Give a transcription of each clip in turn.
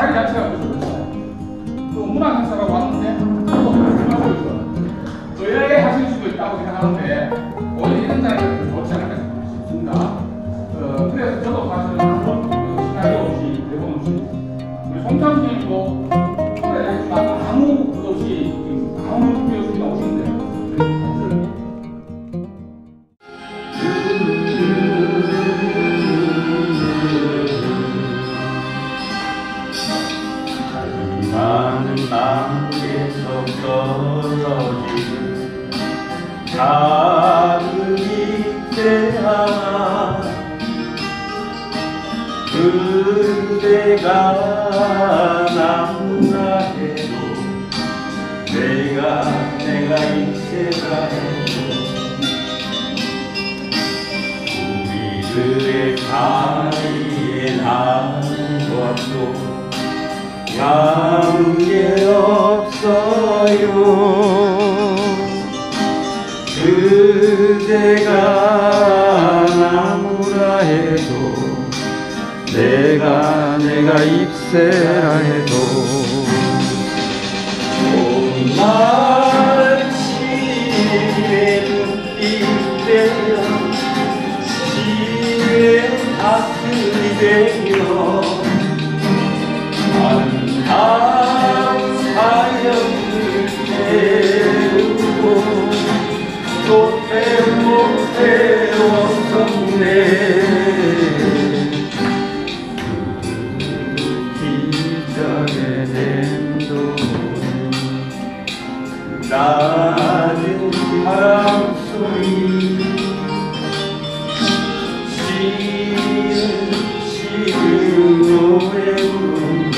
자리 자체가 그렇죠. 그 문학 행사가 왔는데 생각하고 있어요. 의뢰 하실 수도 있다고 생각하는데 오히려 이런 자리가 좋지 않을까 싶습니다. 그래서 저도 사실 한번 시나리오 없이 대본 없이 우리 송창 선생님도 초대했지만 아무 그 없이 아무 준비 없이 오시는데 많은 안개서 떨어지는 작은 잎새 하나 그대가 나무라 해도 내가 잎새라 해도 우리들의 사이에 난 것도 관계 없어요. 그대가 나무라 해도 내가 잎새라 해도 봄날 시의 눈빛 되어 시의 가슴이 되어 아름다운 사연을 태우고 또 태웠었네. 기적의 랜도는 낮은 바람소리 시은 노래 부른다.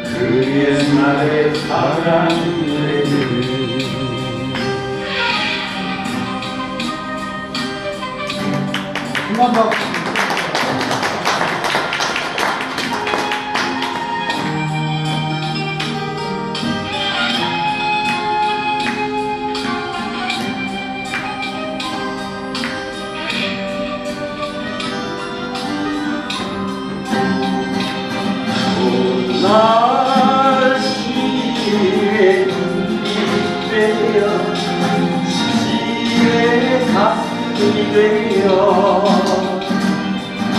그 옛날의 사랑 노래를 날 시의 눈빛이 되어 시의 가슴이 되어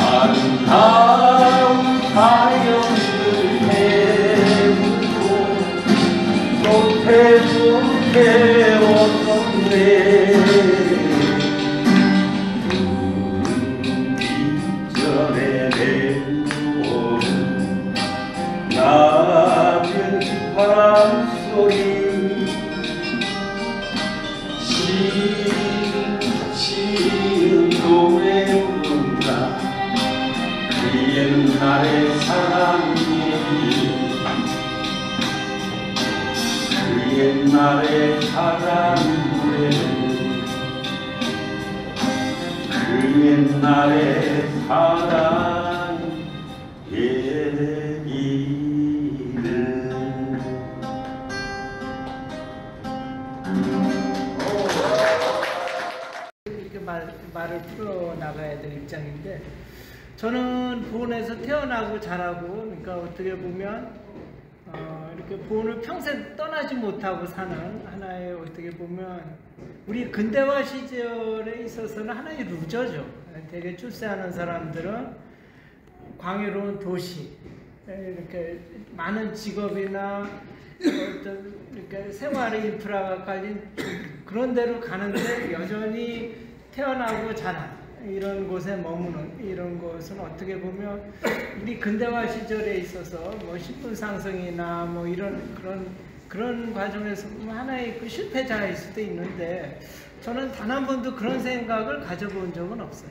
아름다운 사연을 태우고 또 태웠었네. 이전에 내려오는 낮은 바람소리 시은 노래 부른다. 그 옛날의 사랑 얘기 그 옛날의 사랑 노래 그 옛날의 사랑 얘기를 이렇게 말을 풀어나가야 될 입장인데 저는 보은에서 태어나고 자라고 그러니까 어떻게 보면 이렇게 보은을 평생 떠나지 못하고 사는 하나의 어떻게 보면 우리 근대화 시절에 있어서는 하나의 루저죠. 되게 출세하는 사람들은 광유로운 도시 이렇게 많은 직업이나 어떤 이렇게 생활의 인프라가 깔린 그런 데로 가는데 여전히 태어나고 자란 이런 곳에 머무는 이런 것은 어떻게 보면 우리 근대화 시절에 있어서 뭐 신분상승이나 뭐 이런 그런 과정에서 하나의 그 실패자일 수도 있는데 저는 단 한 번도 그런 생각을 가져본 적은 없어요.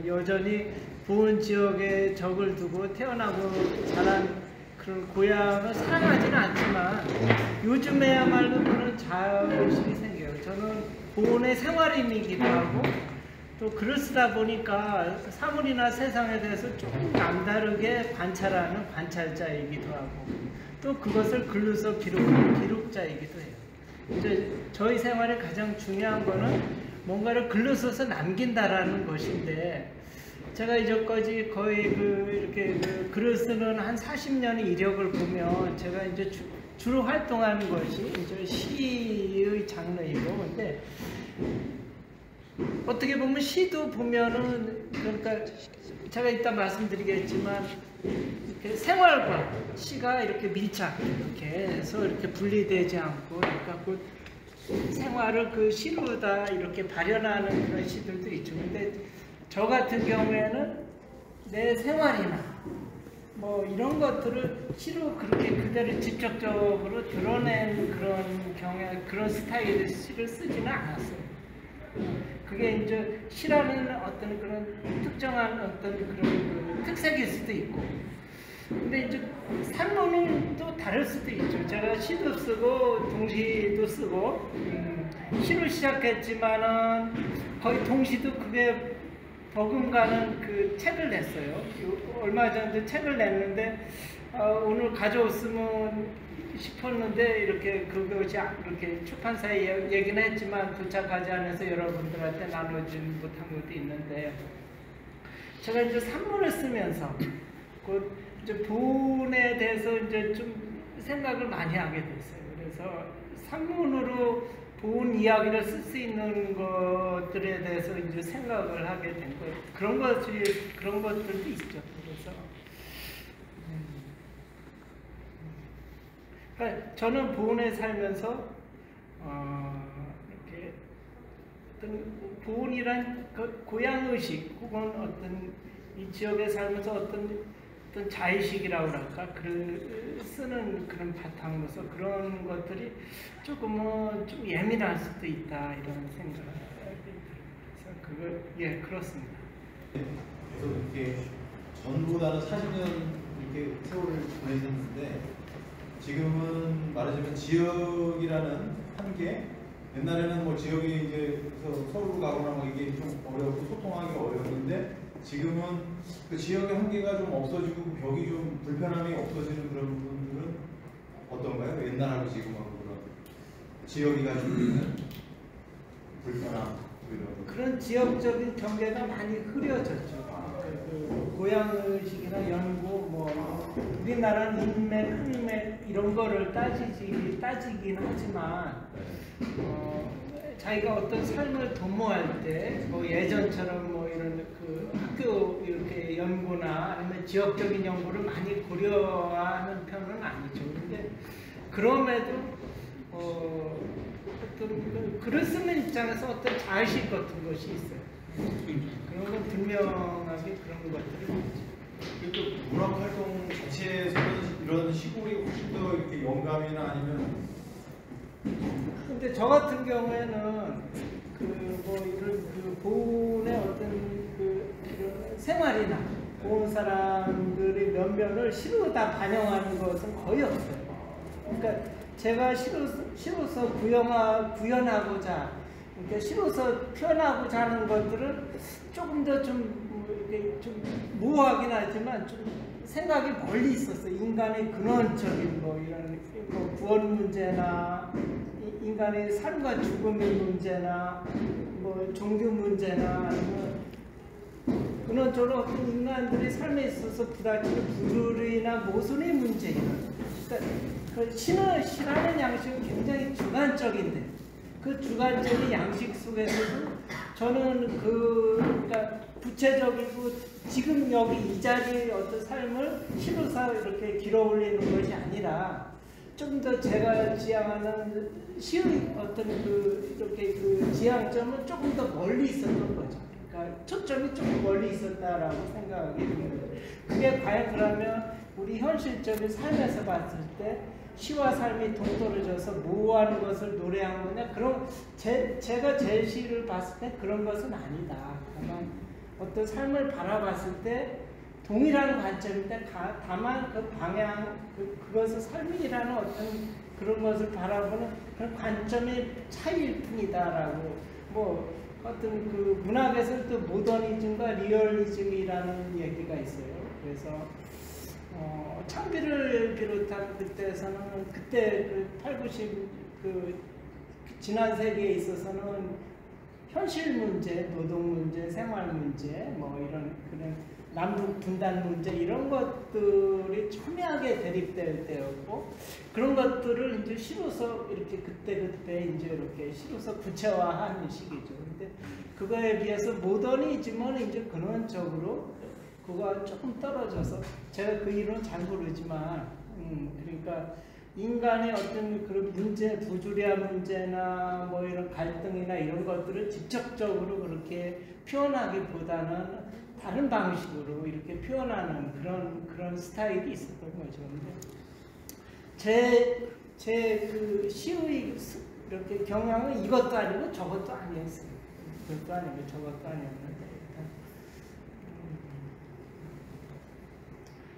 여전히 보은 지역에 적을 두고 태어나고 자란 그런 고향을 사랑하지는 않지만 요즘에야말로 그런 자부심이 생겨요. 저는 보은의 생활인이기도 하고 또 글을 쓰다 보니까 사물이나 세상에 대해서 조금 남다르게 관찰하는 관찰자이기도 하고 또 그것을 글로서 기록하는 기록자이기도 해요. 이제 저희 생활에 가장 중요한 거는 뭔가를 글로 써서 남긴다라는 것인데 제가 이제까지 거의 이렇게 글을 쓰는 한 40년의 이력을 보면 제가 이제 주로 활동하는 것이 이제 시의 장르이고, 근데 어떻게 보면 시도 보면은, 그러니까 제가 이따 말씀드리겠지만 이렇게 생활과 시가 이렇게 밀착 이렇게 해서 이렇게 분리되지 않고, 그러니까 그 생활을 그 시로 다 이렇게 발현하는 그런 시들도 있죠. 근데 저 같은 경우에는 내 생활이나 뭐 이런 것들을 시로 그렇게 그대로 직접적으로 드러낸 그런 경향, 그런 스타일의 시를 쓰지는 않았어요. 그게 이제 시라는 어떤 그런 특정한 어떤 그런 그 특색일 수도 있고, 근데 이제 산문은 또 다를 수도 있죠. 제가 시도 쓰고 동시도 쓰고, 시로 시작했지만은 거의 동시도 그게 버금가는 그 책을 냈어요. 얼마 전에 책을 냈는데 오늘 가져왔으면 싶었는데 이렇게 그것이 이렇게 출판사에 얘기는 했지만 도착하지 않아서 여러분들한테 나누지 못한 것도 있는데, 제가 이제 산문을 쓰면서 그 이제 부분에 대해서 이제 좀 생각을 많이 하게 됐어요. 그래서 산문으로 본 이야기를 쓸 수 있는 것들에 대해서 이제 생각을 하게 된 거예요. 그런 것들도 있죠. 그래서 그러니까 저는 보은에 살면서 이렇게 어떤 보은이란 그 고향 의식 혹은 어떤 이 지역에 살면서 어떤 자의식이라고 할까, 쓰는 그런 바탕으로서 그런 것들이 조금은 좀 예민할 수도 있다 이런 생각이 들어요. 그래서 예, 그렇습니다. 그래서 이렇게 전보다는 40년 이렇게 세월을 보내셨는데, 지금은 말하자면 지역이라는 한계, 옛날에는 뭐 지역이 이제 서울로 가거나 뭐 이게 좀 어렵고 소통하기가 어려웠는데, 지금은 그 지역의 한계가 좀 없어지고 벽이 좀 불편함이 없어지는 그런 부분들은 어떤가요? 옛날하고 지금하고 그런 지역이 가지고 있는 불편함, 그런 지역적인 경계가 많이 흐려졌죠. 그 고향의식이나 연구, 뭐 우리나라는 인맥, 흑맥 이런 거를 따지긴 하지만 자기가 어떤 삶을 도모할 때 뭐 예전처럼 뭐 이런 그 학교 이렇게 연구나 아니면 지역적인 연구를 많이 고려하는 편은 아니죠. 근데 그럼에도 어떤 글을 쓰는 입장에서 어떤 자의식 같은 것이 있어요. 그런 건 분명하게 그런 것들을 또 문학 활동 자체에서는 이런 시골이 훨씬 더 이렇게 영감이나 아니면, 근데 저 같은 경우에는 뭐 이런 보은의 어떤 이런 생활이나 보은 사람들의 면면을 시로 다 반영하는 것은 거의 없어요. 그러니까 제가 시로서 구현하고자, 그러니까 시로서 표현하고자 하는 것들은 조금 더 좀 모호하긴 하지만 좀 생각이 멀리 있었어요. 인간의 근원적인 뭐 이런 뭐 구원 문제나 인간의 삶과 죽음의 문제나 뭐 종교 문제나 아니면 근원적으로 어떤 인간들의 삶에 있어서 부닥치는 부조리나 모순의 문제, 그러니까 그 시라는 양식은 굉장히 주관적인데 그 주관적인 양식 속에서도 저는 그러니까 구체적이고 지금 여기 이 자리의 어떤 삶을 시로서 이렇게 길어 올리는 것이 아니라 좀 더 제가 지향하는 시의 어떤 이렇게 지향점은 조금 더 멀리 있었던 거죠. 그러니까 초점이 조금 멀리 있었다라고 생각이 듭니다. 그게 과연 그러면 우리 현실적인 삶에서 봤을 때 시와 삶이 동떨어져서 모호한 것을 노래한 거냐? 그런 제가 제 시를 봤을 때 그런 것은 아니다. 다만 어떤 삶을 바라봤을 때 동일한 관점인데 다만 그 방향, 그것을 삶이라는 어떤 그런 것을 바라보는 그런 관점의 차이일 뿐이다라고, 뭐 어떤 그 문학에서 또 모더니즘과 리얼리즘이라는 얘기가 있어요. 그래서 창비를 비롯한 그때에서는 그때 8, 90 지난 세기에 있어서는 현실 문제, 노동 문제, 생활 문제, 뭐 이런 그런 남북 분단 문제 이런 것들이 첨예하게 대립될 때였고 그런 것들을 이제 시로서 이렇게 그때 이제 이렇게 시로서 구체화한 시기죠. 근데 그거에 비해서 모더니즘은 이제 근원적으로 그거와 조금 떨어져서 제가 그 이론 잘 모르지만 그러니까 인간의 어떤 그런 문제, 부조리한 문제나 뭐 이런 갈등이나 이런 것들을 직접적으로 그렇게 표현하기보다는 다른 방식으로 이렇게 표현하는 그런 스타일이 있었던 거죠. 근데 제 그 시의 이렇게 경향은 이것도 아니고 저것도 아니었어요. 이것도 아니고 저것도 아니었는데.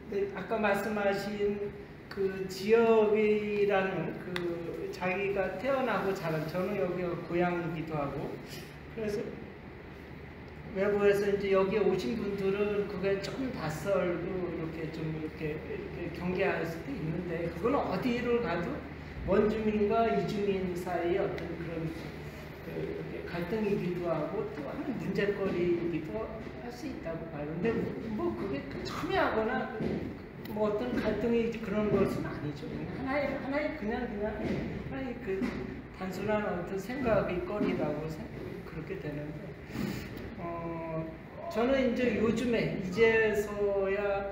근데 아까 말씀하신 그 지역이라는 그 자기가 태어나고 자란 저는 여기가 고향이기도 하고 그래서 외부에서 이제 여기 오신 분들은 그게 조금 낯설고 이렇게 좀 이렇게 경계할 수도 있는데 그건 어디를 가도 원주민과 이주민 사이의 어떤 그런 갈등이기도 하고 또 하는 문제거리이기도 할 수 있다고 봐요. 근데 뭐 그게 첨예하거나 뭐 어떤 갈등이 그런 것은 아니죠. 하나의 그냥 하나의 그 단순한 어떤 생각의 거리라고 그렇게 되는데 저는 이제 요즘에 이제서야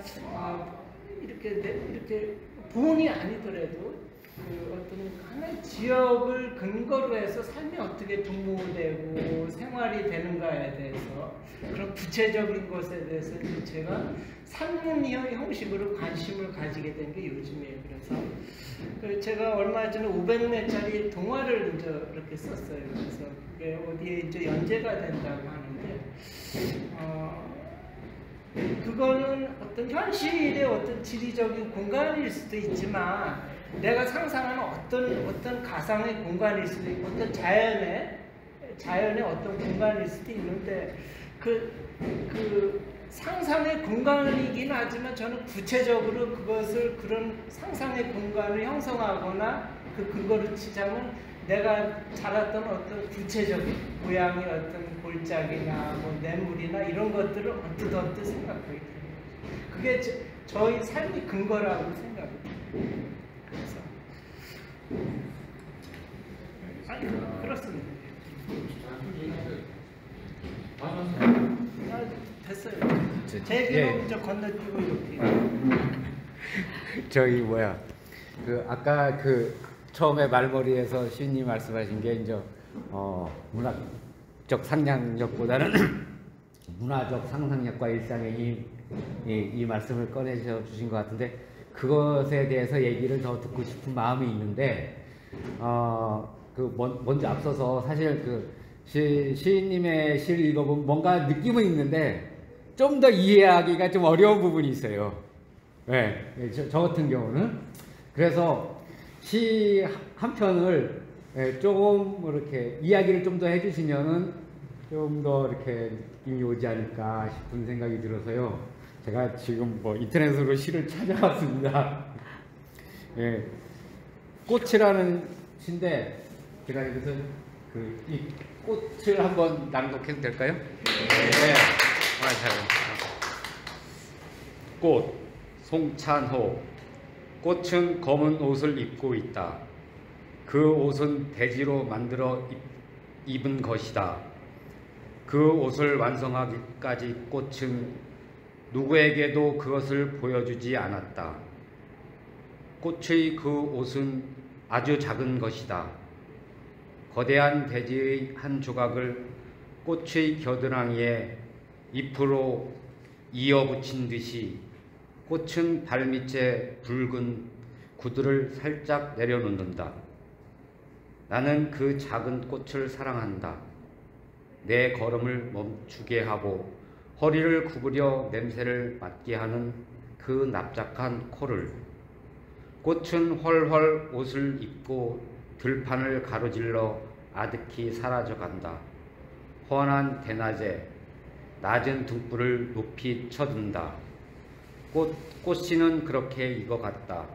이렇게 부흥이 아니더라도 그 어떤 하나의 지역을 근거로 해서 삶이 어떻게 동무되고 생활이 되는가에 대해서 그런 구체적인 것에 대해서 제가 산문이형 형식으로 관심을 가지게 된 게 요즘이에요. 그래서 제가 얼마 전에 500매짜리 동화를 이제 이렇게 썼어요. 그래서 그게 어디에 이제 연재가 된다고 하는데 그거는 어떤 현실의 어떤 지리적인 공간일 수도 있지만 내가 상상하는 어떤 가상의 공간일 수도 있고 어떤 자연의 어떤 공간일 수도 있는데 그 상상의 공간이긴 하지만 저는 구체적으로 그것을 그런 상상의 공간을 형성하거나 그 근거로 치자면 내가 자랐던 어떤 구체적인 고향의 어떤 골짜기나 뭐 냇물이나 이런 것들을 언뜻 생각하게 돼요. 그게 저희 삶의 근거라고 생각해요. 그래서 아니 그렇습니다. 됐어요. 제 기록 저 건너뛰고 이렇게. 저기 뭐야 그 아까 그 처음에 말머리에서 시인님 말씀하신 게 이제 문학적 상상력보다는 문화적 상상력과 일상의 이 말씀을 꺼내셔 주신 것 같은데 그것에 대해서 얘기를 더 듣고 싶은 마음이 있는데 먼저 앞서서 사실 그 시인님의 시를 읽어보면 뭔가 느낌은 있는데 좀 더 이해하기가 좀 어려운 부분이 있어요. 네, 저 같은 경우는. 그래서 시 한 편을 조금 이렇게 이야기를 좀 더 해주시면은 좀 더 이렇게 느낌이 오지 않을까 싶은 생각이 들어서요. 제가 지금 뭐 인터넷으로 시를 찾아왔습니다. 예, 꽃이라는 시인데 제가 여기서 이 꽃을 한번 낭독해도 될까요? 네. 꽃, 송찬호. 꽃은 검은 옷을 입고 있다. 그 옷은 대지로 만들어 입은 것이다. 그 옷을 완성하기까지 꽃은 누구에게도 그것을 보여주지 않았다. 꽃의 그 옷은 아주 작은 것이다. 거대한 대지의 한 조각을 꽃의 겨드랑이에 잎으로 이어붙인 듯이 꽃은 발밑에 붉은 구두를 살짝 내려놓는다. 나는 그 작은 꽃을 사랑한다. 내 걸음을 멈추게 하고 허리를 구부려 냄새를 맡게 하는 그 납작한 코를. 꽃은 헐헐 옷을 입고 들판을 가로질러 아득히 사라져간다. 훤한 대낮에 낮은 등불을 높이 쳐든다. 꽃씨는 그렇게 익어갔다.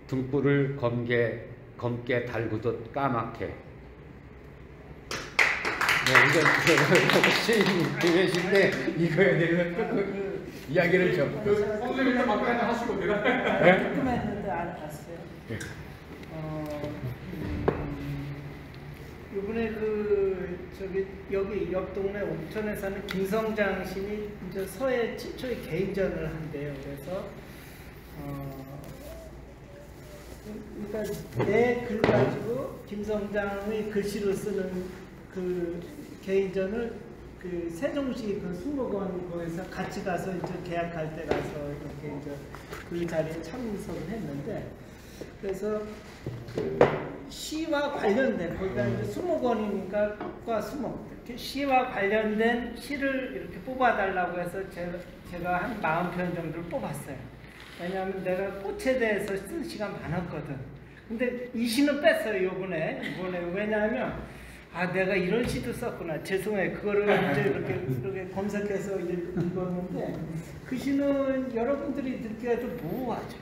등불을 검게 달구듯 까맣게. 이거 시인님 계신데 이거에 대해서 조금 이야기를 좀. 선생님이 막간에 하시고 내가. 조금 했는데 알았어요. 이번에 저기 여기 옆 동네 옥천에 사는 김성장 시인이 이제 서해 최초의 개인전을 한대요. 그래서 그러니까 내 글 가지고 김성장의 글씨로 쓰는 그 개인전을 그 세종시 그 수목원 거기서 같이 가서 이제 계약할 때 가서 이렇게 이제 그 자리에 참석을 했는데, 그래서 그 시와 관련된, 거기가 이제 수목원이니까 과 수목, 이렇게 시와 관련된 시를 이렇게 뽑아달라고 해서 제가 한 40편 정도를 뽑았어요. 왜냐하면 내가 꽃에 대해서 쓴 시가 많았거든. 근데 이 시는 뺐어요, 이번에. 왜냐하면 내가 이런 시도 썼구나. 죄송해요. 그거를 이제 이렇게 검색해서 읽었는데, 그 시는 여러분들이 듣기에도 모호하죠.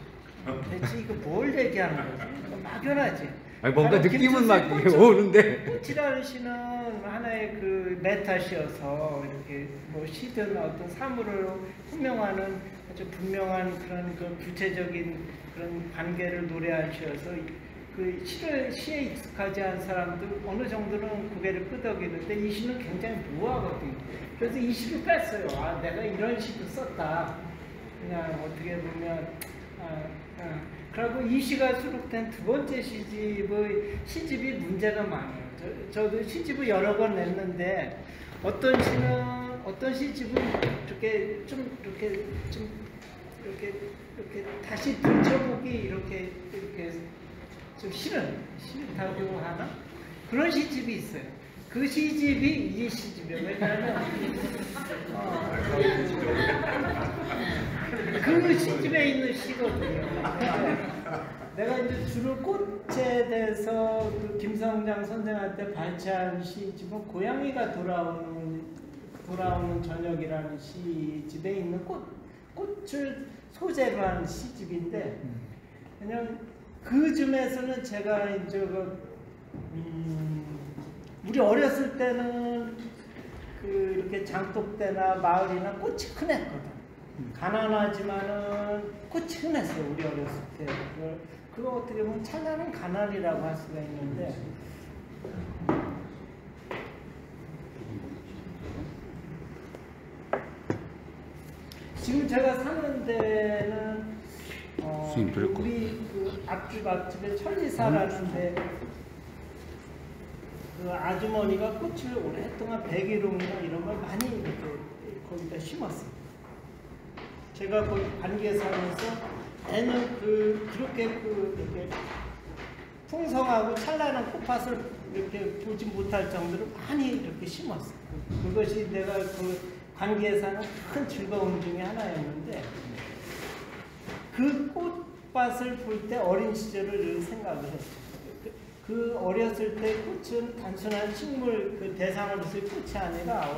대체 이거 뭘 얘기하는 거지? 막연하지. 아니, 뭔가 느낌은 막 오는데. 꽃이라는 시는 하나의 그 메타시여서 이렇게 뭐 시든 어떤 사물을 호명하는 아주 분명한 그런 그 구체적인 그런 관계를 노래한 시여서 그 시에 익숙하지 않은 사람들 어느 정도는 고개를 끄덕이는데, 이 시는 굉장히 모호하거든요. 그래서 이 시를 뺐어요. 내가 이런 시도 썼다. 그냥 어떻게 보면 그리고 이 시가 수록된 두 번째 시집이 문제가 많아요. 저도 시집을 여러 번 냈는데, 어떤 시집은 이렇게 다시 들춰보기 이렇게 좀 싫다고 하나? 그런 시집이 있어요. 그 시집이 이 시집이에요. 왜냐하면 그 시집에 있는 시거든요. 내가 이제 주로 꽃에 대해서 그 김성장 선생한테 발췌한 시집은 고양이가 돌아오는 저녁이라는 시집에 있는 꽃을 소재로 한 시집인데, 그냥 그 쯤에서는 제가 이제 우리 어렸을 때는 이렇게 장독 때나 마을이나 꽃이 흔했거든. 가난하지만은 꽃이 흔했어요, 우리 어렸을 때. 그거 어떻게 보면 찬란한 가난이라고 할 수가 있는데, 지금 제가 사는 데는 우리 그 앞집에 천리사라는데, 그 아주머니가 꽃을 오랫동안 백일홍이나 이런 걸 많이 이렇게 거기다 심었어요. 제가 거기 관계에 살면서 애는 그렇게 이렇게 풍성하고 찬란한 꽃밭을 이렇게 보지 못할 정도로 많이 이렇게 심었어요. 그것이 내가 그 관계에 사는 큰 즐거움 중에 하나였는데, 그 꽃밭을 볼 때 어린 시절을 생각을 했어요. 그 어렸을 때 꽃은 단순한 식물 그 대상으로서의 꽃이 아니라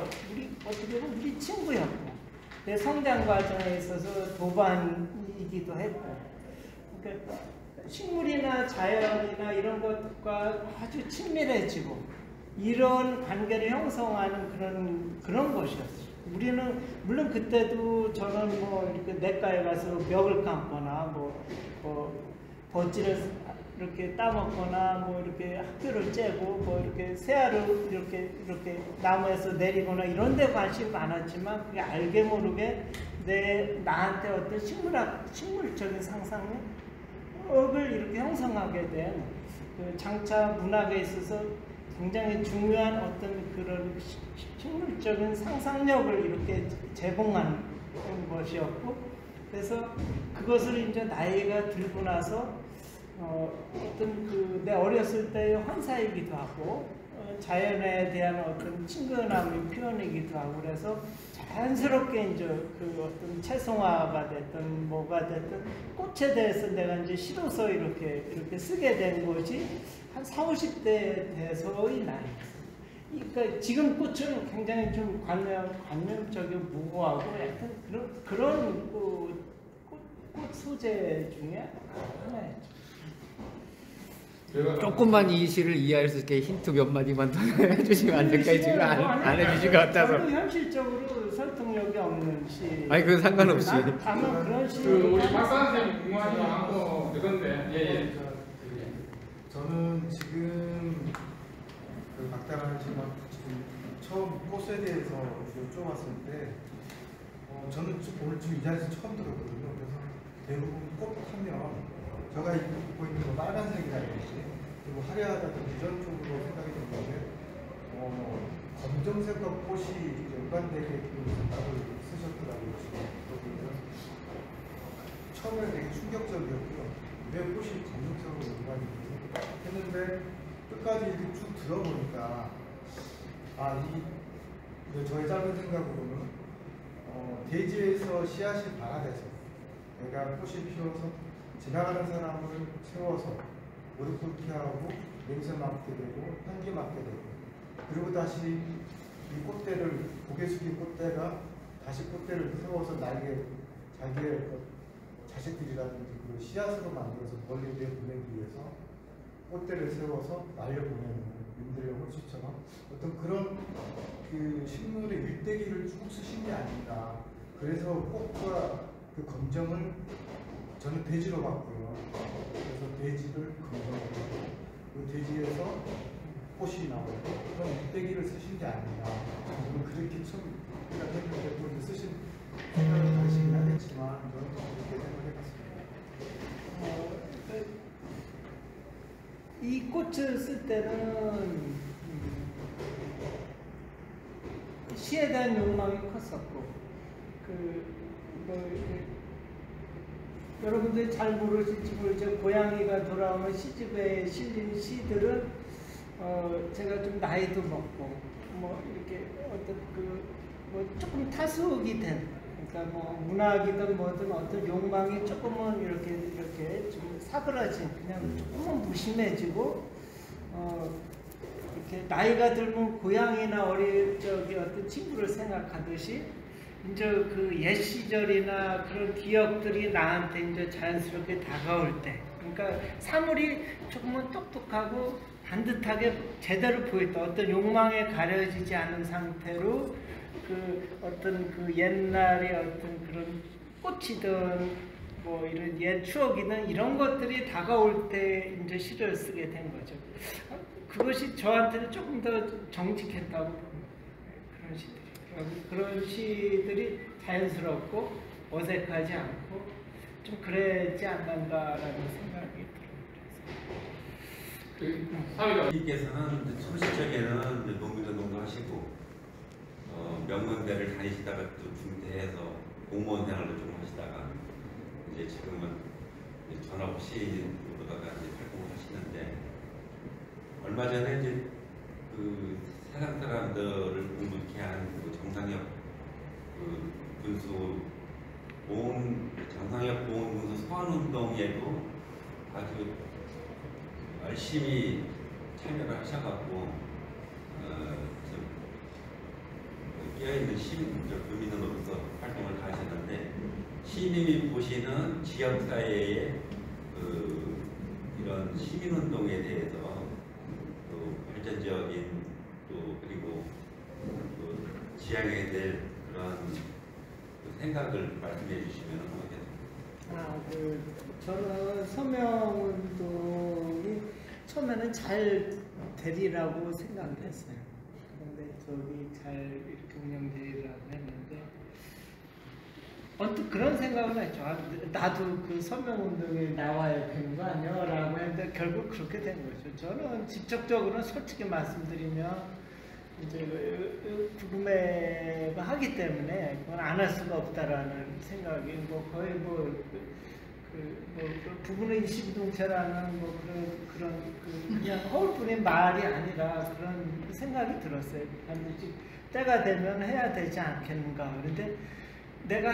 어떻게 보면 우리 친구였고, 내 성장 과정에 있어서 도반이기도 했고, 그러니까 식물이나 자연이나 이런 것과 아주 친밀해지고 이런 관계를 형성하는 그런 것이었어요. 우리는 물론 그때도 저는 뭐 이렇게 냇가에 가서 멱을 감거나 뭐 버찌를 이렇게 따먹거나 뭐 이렇게 학교를 째고 뭐 이렇게 새알을 이렇게 나무에서 내리거나 이런 데 관심이 많았지만, 그게 알게 모르게 나한테 어떤 식물적인 상상력을 이렇게 형성하게 된 그 장차 문학에 있어서 굉장히 중요한 어떤 그런 식물적인 상상력을 이렇게 제공한 것이었고, 그래서 그것을 이제 나이가 들고 나서 어떤 내 어렸을 때의 환사이기도 하고, 자연에 대한 어떤 친근함의 표현이기도 하고, 그래서 자연스럽게 이제 그 어떤 채송화가 됐든 뭐가 됐든 꽃에 대해서 내가 이제 시로서 이렇게 쓰게 된 것이 한 40, 50대에 돼서의 나이였어요. 그러니까 지금 꽃은 굉장히 좀 관념적이고 무고하고 약간 그런 꽃 소재 중에 하나였죠. 조금만 이 시를 이해할 수 있게 힌트 몇 마디만 더 해주시면 안 될까요? 지금 안 해주신 것 같아서. 별로 현실적으로 설득력이 없는 시. 아니 그 상관없이. 다만 그런 시. 우리 박사 선생님 궁금하지 않고 그건데 예. 저는 지금 그 박다란 씨가 지금 처음 꽃에 대해서 여쭤봤을 때 저는 오늘 지금 이 자리에서 처음 들었거든요. 그래서 대부분 꽃 하면 제가 입고 있는 거 빨간색이라든지 그리고 화려하다든지 이런 쪽으로 생각이 드는데 검정색과 꽃이 연관되게 생각을 쓰셨더라고요. 지금 처음에 되게 충격적이었고요. 왜 꽃이 검정색으로 연관이 했는데 끝까지 이렇게 쭉 들어보니까 저의 짧은 생각으로는 대지에서 씨앗이 발아돼서 내가 꽃이 피어서 지나가는 사람을 세워서 무릎 꿇게 하고 냄새 맡게 되고 향기 맡게 되고 그리고 다시 이 꽃대를 고개 숙인 꽃대가 다시 꽃대를 세워서 자기의 자식들이라든지 그 씨앗으로 만들어서 멀리에 보내기 위해서 꽃대를 세워서 날려보내는 민들레 홀수처럼 어떤 그런 그 식물의 일대기를 쭉 쓰신 게 아닌가. 그래서 꽃과 그 검정을 저는 돼지로 봤고요. 그래서 돼지를 검정으로 그 돼지에서 꽃이 나오고 그런 일대기를 쓰신 게 아닌가. 저는 그렇게 처음 생각했는데 또 이제 쓰신 생각이 다르시긴 하겠지만 저는 그렇게 생각해봤습니다. 이 꽃을 쓸 때는 시에 대한 욕망이 컸었고 여러분들이 잘 모르실지 모르죠. 고양이가 돌아오는 시집에 실린 시들은 제가 좀 나이도 먹고 이렇게 어떤 조금 타숙이 된 그러니까 문학이든 뭐든 어떤 욕망이 조금은 이렇게 좀 사그라진 그냥 조금은 무심해지고 이렇게 나이가 들면 고양이나 어릴 적의 어떤 친구를 생각하듯이 이제 그 옛 시절이나 그런 기억들이 나한테 이제 자연스럽게 다가올 때, 그러니까 사물이 조금은 똑똑하고 반듯하게 제대로 보였다. 어떤 욕망에 가려지지 않은 상태로 그 어떤 그 옛날의 어떤 그런 꽃이든 뭐 이런 옛 추억이든 이런 것들이 다가올 때 이제 시를 쓰게 된 거죠. 그것이 저한테는 조금 더 정직했다고 봅니다. 그런 시들이. 그런 시들이 자연스럽고 어색하지 않고 좀 그랬지 않는가라는 생각이 들어요. 이께서는 소시적에는 농민운동도 하시고 명문대를 다니시다가 또 중대에서 공무원 생활도 좀 하시다가 이제 지금은 전업 시인으로다가 이제 활동을 하시는데 얼마 전에 이제 그 세상 사람들을 공부케 한 그 정상혁 그 군수 정상혁 보훈 군수 소환운동에도 아주 열심히 참여를 하셔갖고 깨어있는 시민으로서 활동을 하셨는데 시민이 보시는 지역사회의 이런 시민운동에 대해서 또 발전적인 또 그리고 또 지향해야 될 그런 생각을 말씀해 주시면 어떻겠습니까? 저는 서명운동이 처음에는 잘 되리라고 생각을 했어요. 그런데 잘 이렇게 운영되리라고 했는데 언뜻 그런 생각을 했죠. 나도 그 서명운동에 나와야 되는 거 아니야? 라고 했는데 결국 그렇게 된 거죠. 저는 직접적으로는 솔직히 말씀드리면 이제 구매가 하기 때문에 그건 안 할 수가 없다라는 생각이 거의 부부는 일심동체라는 그런 그냥 허울뿐인 말이 아니라 그런 생각이 들었어요. 반드시 때가 되면 해야 되지 않겠는가. 그런데 내가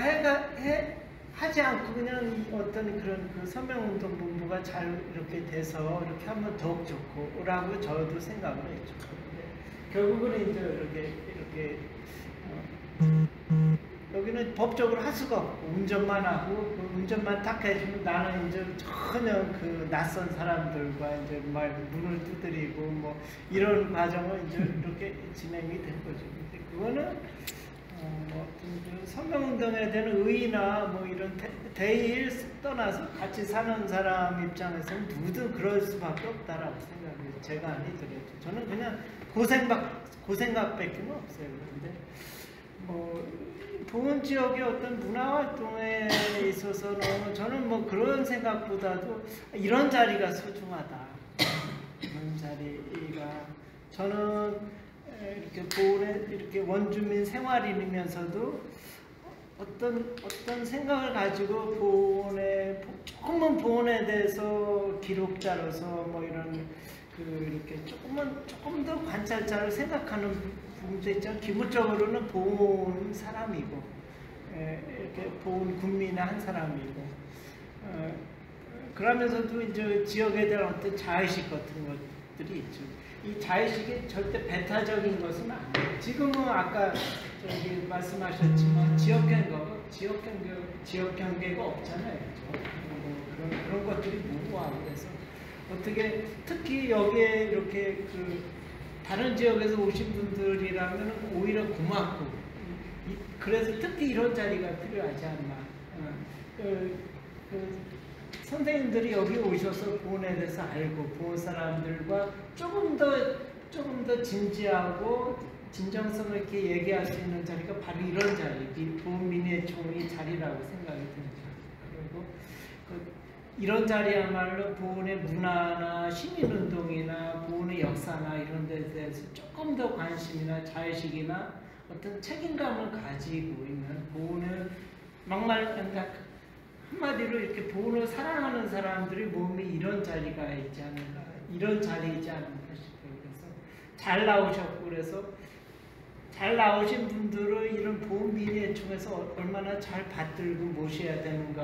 하지 않고 그냥 어떤 그런 그 서명운동 본부가 잘 이렇게 돼서 이렇게 하면 더욱 좋고라고 저도 생각을 했죠. 근데 결국은 이제 이렇게 여기는 법적으로 할 수가 없고 운전만 하고 그 운전만 딱 해주면 나는 이제 전혀 그 낯선 사람들과 이제 말 문을 두드리고 뭐 이런 과정을 이제 이렇게 진행이 된 거죠. 근데 그거는 뭐 어떤 그 선명운동에 대한 의의나 뭐 이런 대의를 떠나서 같이 사는 사람 입장에서는 누구든 그럴 수밖에 없다라고 생각해요. 제가 아니더라도 저는 그냥 고생각밖에 없어요. 그런데 뭐 보은 지역의 어떤 문화 활동에 있어서는 저는 뭐 그런 생각보다도 이런 자리가 소중하다. 이런 자리가 저는 이렇게 보은에 이렇게 원주민 생활인이면서도 어떤 생각을 가지고 보은에 조금은 보은에 대해서 기록자로서 뭐 이런 그 이렇게 조금 더 관찰자를 생각하는 부분도 있죠. 기본적으로는 보은 사람이고 이렇게 보은 국민의 한 사람이고 그러면서도 이제 지역에 대한 어떤 자의식 같은 것들이 있죠. 이 자의식이 절대 배타적인 것은 아니에요. 지금은 아까 저기 말씀하셨지만 지역 경계가 없잖아요. 그렇죠? 그런 것들이 무모하고 그래서 어떻게 특히 여기에 이렇게 그 다른 지역에서 오신 분들이라면 오히려 고맙고 그래서 특히 이런 자리가 필요하지 않나. 선생님들이 여기 오셔서 보은에 대해서 알고 보은 사람들과 조금 더 진지하고 진정성을 있게 얘기할 수 있는 자리가 바로 이런 자리, 보은 민예총의 자리라고 생각이 듭니다. 그리고 이런 자리야말로 보은의 문화나 시민운동이나 보은의 역사나 이런 데 대해서 조금 더 관심이나 자의식이나 어떤 책임감을 가지고 있는 보은을 한마디로 이렇게 보은을 사랑하는 사람들이 몸이 이런 자리가 있지 않을까, 이런 자리이지 않을까 싶어요. 그래서 잘 나오셨고 그래서 잘 나오신 분들을 이런 보은 민예총에서 얼마나 잘 받들고 모셔야 되는가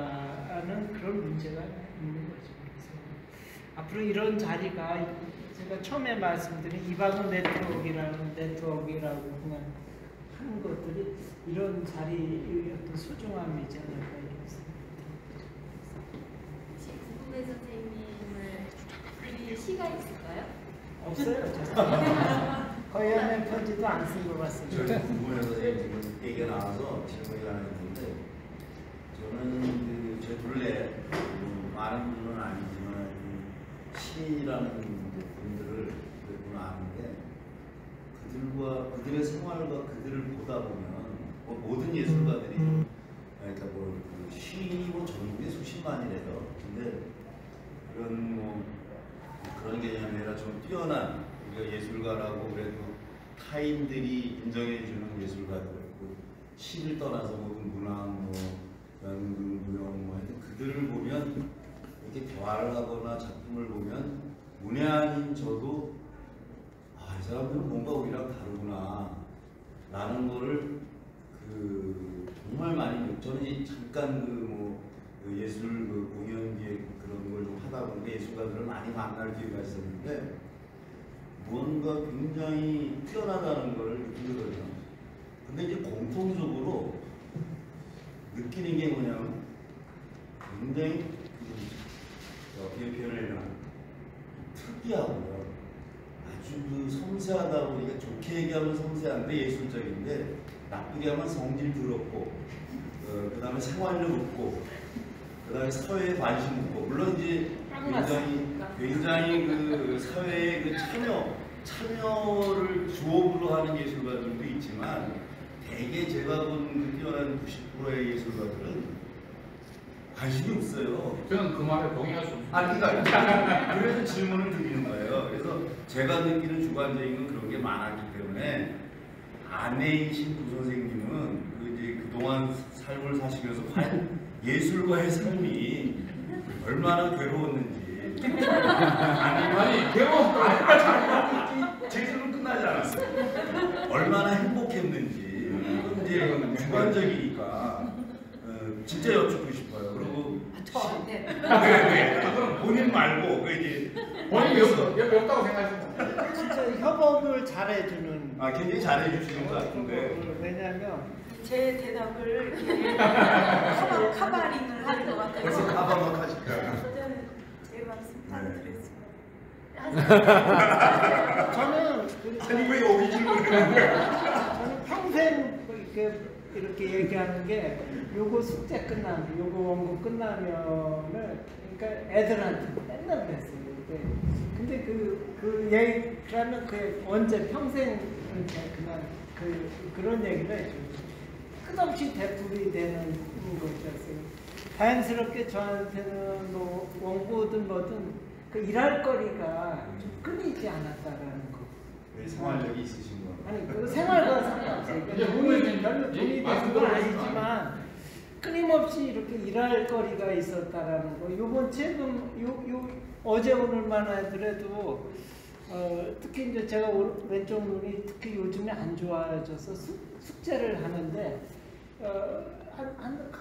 하는 그런 문제가 있는 거죠. 그래서 앞으로 이런 자리가 제가 처음에 말씀드린 이방은 네트워크라고 그냥 하는 것들이 이런 자리의 어떤 소중함이지 않을까 이런 생각이 듭니다. 혹시 구금의 선생님을 드릴 시가 있을까요? 없어요. 거의 하는 편지도 안 쓴 것 같습니다. 저희 궁금해서 지금 얘기가 나와서 질문이 하나 있는데 저는 제 둘레 많은 분은 아니지만 시인이라는 분들을 몇 분 아는데 그들의 생활과 그들을 보다 보면 모든 예술가들이 그러니까 시인이 전국에 수십만이래요. 근데 그런 개념이 아니라 좀 뛰어난 우리가 예술가라고 그래도 타인들이 인정해주는 예술가들, 시를 떠나서 모든 문학, 연극, 무용, 하여튼 그들을 보면 이렇게 대화를 하거나 작품을 보면 문외한인 저도 이 사람들은 뭔가 우리랑 다르구나 라는 거를 정말 많이 저는 잠깐 예술 공연 기획 그런 걸 좀 하다 보니까 예술가들을 많이 만날 기회가 있었는데 뭔가 굉장히 뛰어나다는 걸 느끼거든요. 근데 이제 공통적으로 느끼는 게 뭐냐면 굉장히 어떻게 표현해야 특이하고요. 아주 섬세하다 보니까 좋게 얘기하면 섬세한데 예술적인데 나쁘게 하면 성질 더럽고 그 다음에 생활력 없고 그 다음에 사회에 관심 없고 물론 이제 굉장히 그 사회의 그 참여를 주업으로 하는 예술가들도 있지만 대개 제가 본 그 뛰어난 90%의 예술가들은 관심이 없어요. 저는 그 말에 동의할 수 없습니다. 그러니까 그래서 질문을 드리는 거예요. 그래서 제가 느끼는 주관적인 건 그런 게 많았기 때문에 아내이신 부 선생님은 그동안 삶을 사시면서 과연 예술가의 삶이 얼마나 괴로웠는지 아니 괴로웠다 제술은 끝나지 않았어요. 얼마나 행복했는지 이건 이제 주관적이니까 진짜 여쭙고 싶어요. 그리고 네. 본인 말고 본인이 없다고 생각하시면 진짜 협업을 잘해주는 굉장히 잘해주시는 것 같은데 왜냐하면 제 대답을 이렇게 카바링을 하는 것 같아요. 벌써 가방을 하실까? 저는 제 말씀 다 드렸습니다. 저는 아니 왜 여기 질문을 저는 평생 이렇게 얘기하는 게 요거 숙제 끝나면 요거 원고 끝나면은 그러니까 애들한테 맨날 그랬어요. 근데 그 얘기라면 그 언제 평생 그냥 그런 얘기를 해줘. 끝없이 되풀이 되는 것이었어요. 다행스럽게 저한테는 뭐 원고든 뭐든 그 일할 거리가 좀 끊이지 않았다라는 거. 왜 생활력이 있으신 거? 아니 그 생활과 상관없어요. 별로 돈이 되는 건 아니지만 끊임없이 이렇게 일할 거리가 있었다라는 거. 요번 최근 어제 오늘만 하더라도 특히 이제 제가 왼쪽 눈이 특히 요즘에 안 좋아져서 숙제를 하는데 한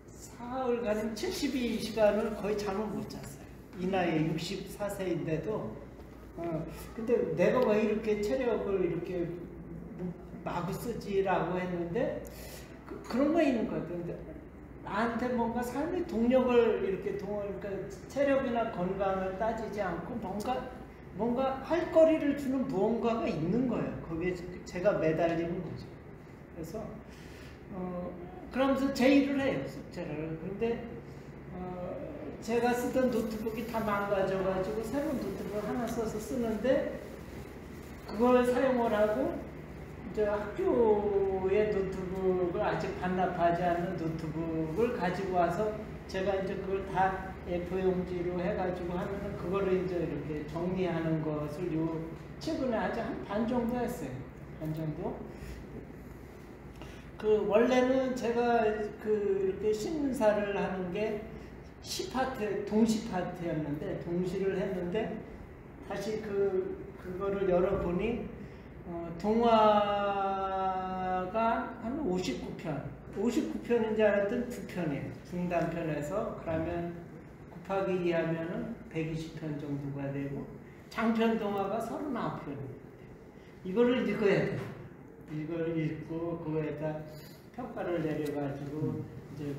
사흘간 72시간을 거의 잠을 못 잤어요. 이 나이에 64세인데도 근데 내가 왜 이렇게 체력을 이렇게 마구 쓰지라고 했는데 그런 거 있는 것 같아요. 근데 나한테 뭔가 삶의 동력을 이렇게 그러니까 체력이나 건강을 따지지 않고 뭔가 할 거리를 주는 무언가가 있는 거예요. 거기에 제가 매달리는 거죠. 그래서 그러면서 제 일을 해요, 숙제를. 근데 제가 쓰던 노트북이 다 망가져가지고 새로운 노트북을 하나 써서 쓰는데 그걸 사용을 하고 이제 학교의 노트북을 아직 반납하지 않는 노트북을 가지고 와서 제가 이제 그걸 다 A4용지로 해가지고 하면은 그거를 이제 이렇게 정리하는 것을 최근에 아직 한 반 정도 했어요. 반 정도. 원래는 제가 이렇게 신문사를 하는 게 시파트, 동시파트였는데, 동시를 했는데, 다시 그거를 열어보니, 동화가 한 59편. 59편인 줄 알았던 2편이에요. 중단편에서. 그러면 곱하기 2 하면은 120편 정도가 되고, 장편 동화가 39편입니다. 이거를 읽어야 돼요. 이걸 읽고, 그거에다 평가를 내려가지고, 이제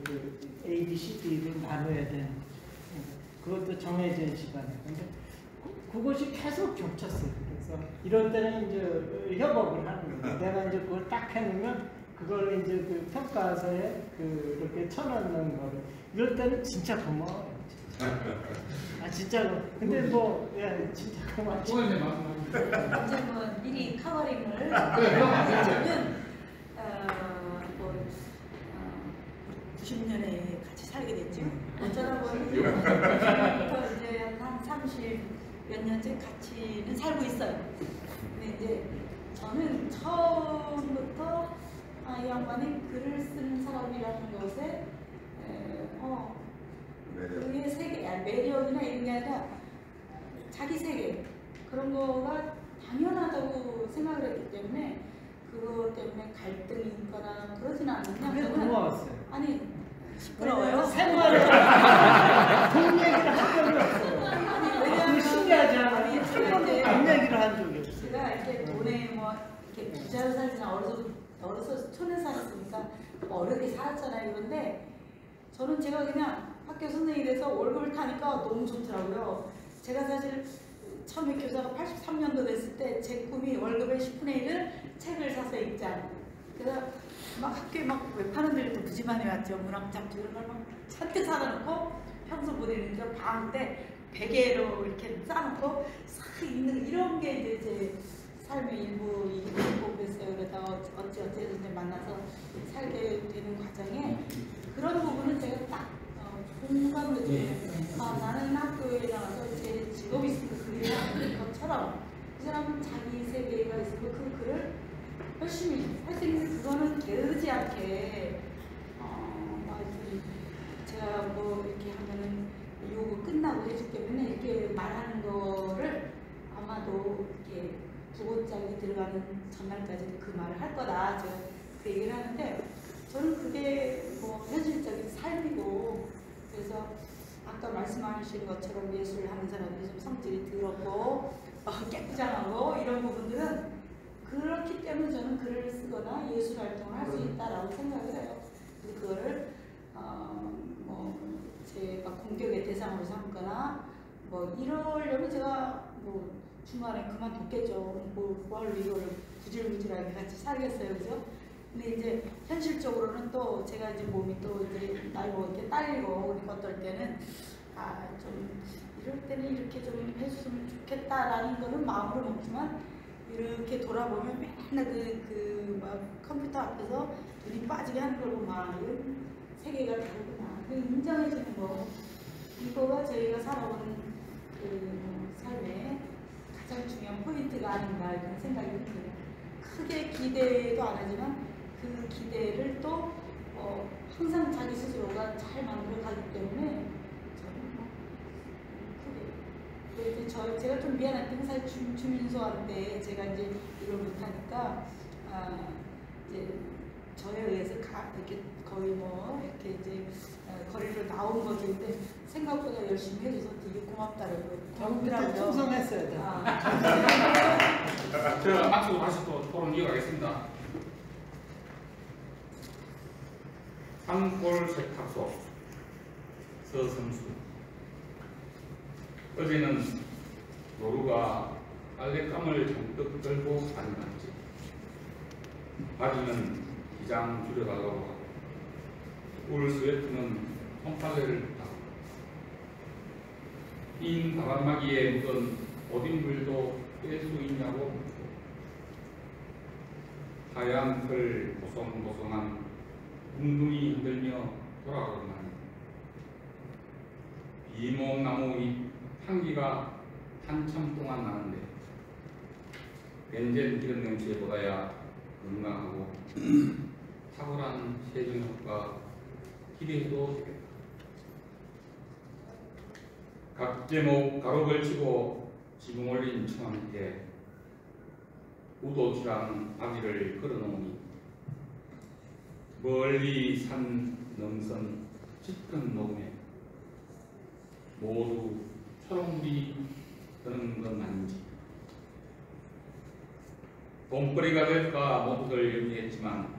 A, B, C, D를 나눠야 되는 그것도 정해진 시간에. 근데 그것이 계속 겹쳤어요. 그래서 이럴 때는 이제 협업을 하는 거예요. 내가 이제 그걸 딱 해놓으면 그걸 이제 그 평가서에 이렇게 쳐넣는 거를. 이럴 때는 진짜 고마워요. 아 진짜로. 근데 뭐 진짜 고마워. 오늘 말씀하시죠. 이제 뭐 미리 커버링을 그럼 90년에 같이 살게 됐죠. 어쩌다 보니 이제 한 30몇 년째 같이는 살고 있어요. 근데 이제 저는 처음부터 이 양반이 글을 쓰는 사람이라는 것에 그의 세계, 매력이나 이런 게 아니라 자기 세계 그런 거가 당연하다고 생각을 했기 때문에 그것 때문에 갈등이 있거나 그러진 않는데 그게 고마웠어요. 아니 시끄러워요. 생활을 돈 얘기를 한 적이 없어요. 아니 왜냐하면 신기하지 않아요? 돈 얘기를 한 적이 없어요. 제가 이렇게 돈에 뭐 이렇게 부자로 살지나 어려서 촌에 살았으니까 어렵게 살았잖아요. 그런데 저는 제가 그냥 학교 선생님이 돼서 월급을 타니까 너무 좋더라고요. 제가 사실 처음에 교사가 83년도 됐을 때 제 꿈이 월급의 10분의 1을 책을 사서 읽자. 그래서 막 학교에 막 외파는 데도 무지만이 왔죠. 문학 잡지 이런 걸 막 잔뜩 사다 놓고 평소 못 읽는 방학 때 베개로 이렇게 싸놓고 싹 읽는 이런 게 이제 제 삶의 일부이고 그랬어요. 그러다가 어찌어찌 이제 만나서 살게 되는 과정에 그런 부분은 제가 딱 공감을 해요. 나는 학교에 나와서 제 직업이 있으니까 글을 하는 것처럼 그 사람은 자기 세계가 있으면 그 글을 열심히 할 수 있는 그거는 게으르지 않게 제가 뭐 이렇게 하면은 요거 끝나고 해줄게 맨날 이렇게 말하는 거를 아마도 이렇게 부고짝이 들어가는 전날까지 그 말을 할 거다 제가 그 얘기를 하는데 저는 그게 뭐 현실적인 삶이고 그래서 아까 말씀하신 것처럼 예술을 하는 사람들이 좀 성질이 더럽고 깨끗하고 이런 부분들은 그렇기 때문에 저는 글을 쓰거나 예술 활동을 할 수 있다라고 생각을 해요. 근데 그거를 뭐 제가 공격의 대상으로 삼거나 뭐 이러려면 제가 뭐 중간에 그만뒀겠죠. 뭘로 이거를 구질구질하게 같이 살겠어요, 그죠? 근데 이제 현실적으로는 또 제가 이제 몸이 또 이제 나이 먹게 딸리고 그러니까 어떨 때는 좀 이럴 때는 이렇게 좀 해줬으면 좋겠다라는 거는 마음으로 먹지만 이렇게 돌아보면 맨날 막 컴퓨터 앞에서 눈이 빠지게 하는 걸 보면 이건 세계가 다르구나. 인정해주는 거 이거가 저희가 살아오는 그 삶의 가장 중요한 포인트가 아닌가 이런 생각이 듭니다. 크게 기대도 안 하지만 그 기대를 또 항상 자기 스스로가 잘 만들어 가기 때문에 저는 뭐 크게 이제 제가 좀 미안한 게 사실 주민소한테 제가 이제 이걸 못하니까 이제 저에 의해서 이렇게 거의 뭐 이렇게 이제 거리로 나온 것인데 생각보다 열심히 해줘서 되게 고맙다라고. 저부터 충성했어요. 제가 앞으로 다시 또 토론 이어가겠습니다. 산골 세탁소 서성수. 어제는 노루가 빨랫감을 잔뜩 들고 다녀갔지. 바지는 기장 줄여달라고 하고 울 스웨트는 손빨래를 하고 흰 바람막이에 묻은 옷인물도 뺄 수 있냐고 묻고 하얀 털 보송보송한 웅둥이 흔들며 돌아가고 나니 비목나무 잎 향기가 한참 동안 나는데 벤젠 기름 냄새보다야 건강하고 탁월한 세정효과 기대해도 되겠다. 각제목 가로 걸치고 지붕 올린 처마 밑에 우도지랑 바지를 걸어놓으니 멀리 산 능선 짙은 녹음에 모두 초록물이 드는 건 아닌지 돈벌이가 될까 모두들 염려했지만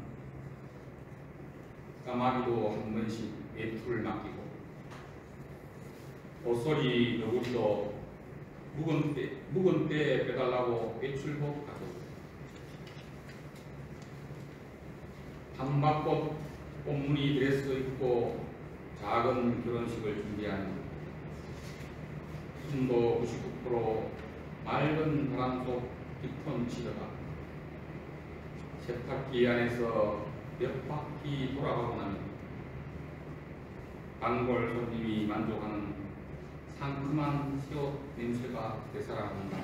까마귀도 한 번씩 외투를 맡기고 옷소리 너구리도 묵은 때 빼달라고 외출복 가고 단박꽃 꽃무늬 드레스 입고 작은 결혼식을 준비하니 순도 99% 맑은 바람 속 깊은 치다가 세탁기 안에서 몇 바퀴 돌아가고 나면 단골 손님이 만족하는 상큼한 새옷 냄새가 되살아난다.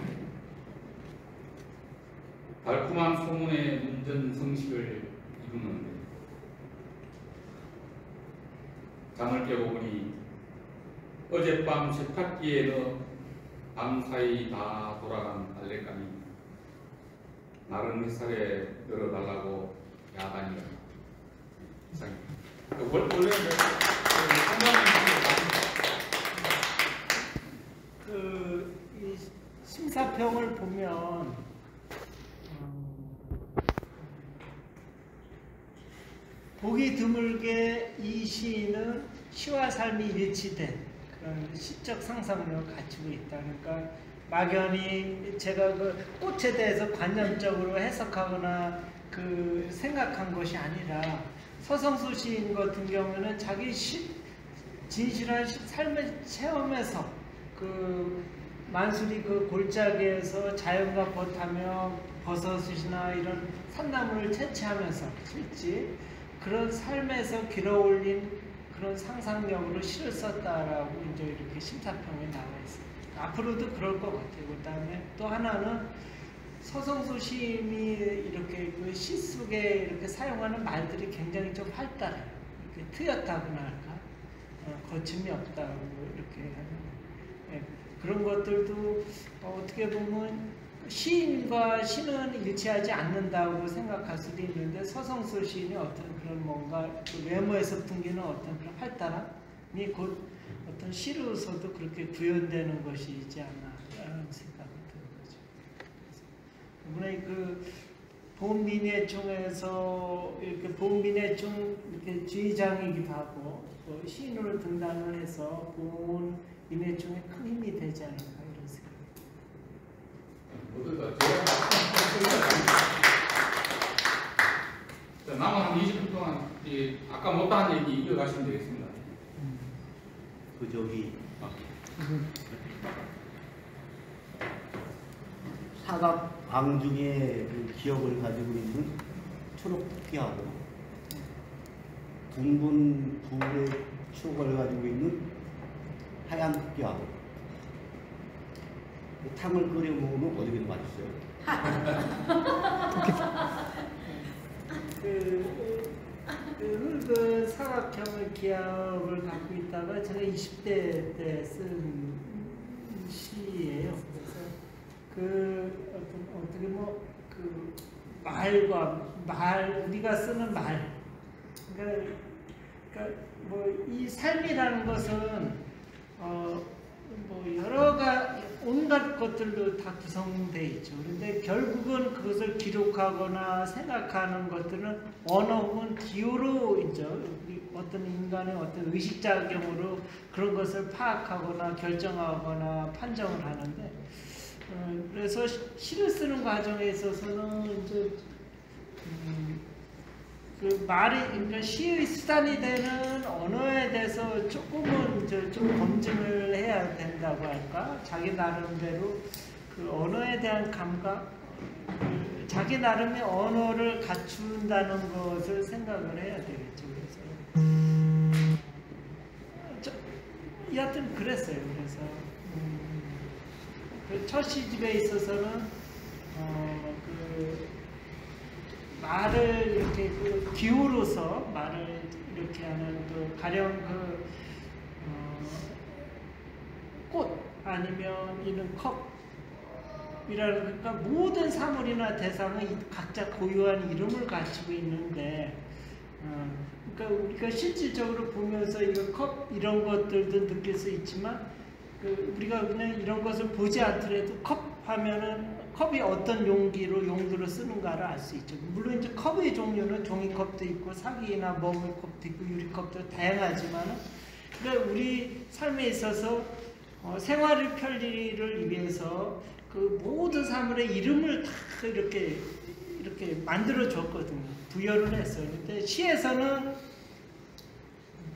달콤한 소문의 문전성식을 이루는데 잠을 깨고 보니 어젯밤 세탁기에 넣어 밤사이 다 돌아간 빨랫감이 마른 햇살에 널어달라고 야단이다. 이상입니다. 원래 이 심사평을 보면 보기 드물게 이 시인은 시와 삶이 일치된 그런 시적 상상력을 갖추고 있다. 그러니까 막연히 제가 그 꽃에 대해서 관념적으로 해석하거나 그 생각한 것이 아니라 서성수 시인 같은 경우는 자기 진실한 삶의 체험에서 그 만수리 그 골짜기에서 자연과 벗하며 버섯이나 이런 산나물을 채취하면서 실지 그런 삶에서 길어올린 그런 상상력으로 시를 썼다라고 이제 이렇게 심사평에 나와 있습니다. 앞으로도 그럴 것 같아요. 그 다음에 또 하나는 서성수 시인이 이렇게 그 시 속에 이렇게 사용하는 말들이 굉장히 좀 활달해요. 이렇게 트였다고나 할까? 거침이 없다고 이렇게 하는 그런 것들도 어떻게 보면 시인과 시는 일치하지 않는다고 생각할 수도 있는데 서성수 시인이 어떤 그런 뭔가 그 외모에서 풍기는 어떤 그런 활달함이 곧 어떤 시로서도 그렇게 구현되는 것이지 않나라는 생각이 드는 거죠. 이번에 그 보험민예총에서 이렇게 보험민예총 이렇게 지휘장이기도 하고 또 시인으로 등단을 해서 보험민예총에 큰 힘이 되지 않을까 이런 생각입니다. 남은 한 20분 동안 아까 못한 얘기 이어가시면 되겠습니다. 그 저기 사각 방중의 그 기억을 가지고 있는 초록토끼하고 둥근 불의 추억을 가지고 있는 하얀 토끼하고 탕을 끓여 먹으면 어디가 더 맛있어요? 그 사각형의 기압을 갖고 있다가 제가 20대 때 쓴 시예요. 그래서 그 어떻게 뭐 그 말 우리가 쓰는 말 그러니까 뭐 이 삶이라는 것은 뭐 온갖 것들도 다 구성되어 있죠. 그런데 결국은 그것을 기록하거나 생각하는 것들은 언어 혹은 기호로이죠. 어떤 인간의 어떤 의식작용으로 그런 것을 파악하거나 결정하거나 판정을 하는데, 그래서 시를 쓰는 과정에 있어서는 이제 그 말이 그러니까 시의 수단이 되는 언어에 대해서 조금은 이제 좀 검증을 해야 된다고 할까? 자기 나름대로 그 언어에 대한 감각, 자기 나름의 언어를 갖춘다는 것을 생각을 해야 되겠죠. 그래서 여하튼 그랬어요. 그래서 그 첫 시집에 있어서는 그 말을 이렇게 그 기호로서 말을 이렇게 하는 그 가령 그 꽃 아니면 이런 컵이라는 그러니까 모든 사물이나 대상은 각자 고유한 이름을 가지고 있는데 그러니까 우리가 실질적으로 보면서 이거 컵 이런 것들도 느낄 수 있지만 그 우리가 그냥 이런 것을 보지 않더라도 컵 하면은 컵이 어떤 용도로 쓰는가를 알 수 있죠. 물론 이제 컵의 종류는 종이컵도 있고 사기나 머물컵도 있고 유리컵도 다양하지만, 그러니까 우리 삶에 있어서 생활의 편리를 위해서 그 모든 사물의 이름을 다 이렇게 만들어 줬거든요. 부여를 했어요. 근데 시에서는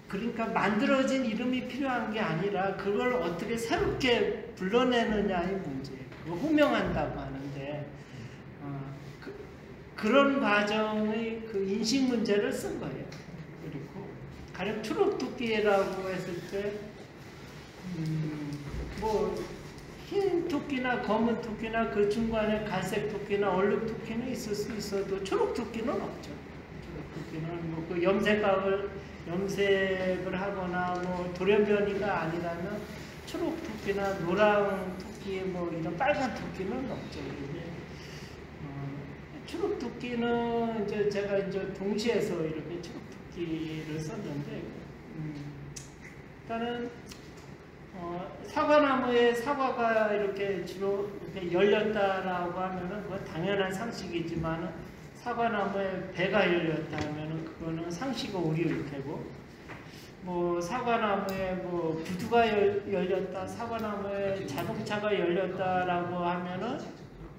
그러니까 만들어진 이름이 필요한 게 아니라 그걸 어떻게 새롭게 불러내느냐의 문제예요. 그걸 호명한다고 하는데 그런 과정의 그 인식 문제를 쓴 거예요. 그리고 가령 초록토끼라고 했을 때 뭐 흰 토끼나 검은 토끼나 그 중간에 갈색 토끼나 얼룩 토끼는 있을 수 있어도 초록 토끼는 없죠. 초록 토끼는 뭐 그 염색을 하거나 뭐 돌연변이가 아니라면 초록 토끼나 노랑 토끼 뭐 이런 빨간 토끼는 없죠. 초록 토끼는 이제 제가 이제 동시에서 이렇게 초록 토끼를 썼는데 일단은 사과나무에 사과가 이렇게 주로 이렇게 열렸다라고 하면은 그건 당연한 상식이지만 사과나무에 배가 열렸다 하면은 그거는 상식이 오류일 테고, 뭐 사과나무에 뭐 부두가 열렸다, 사과나무에 자동차가 열렸다라고 하면은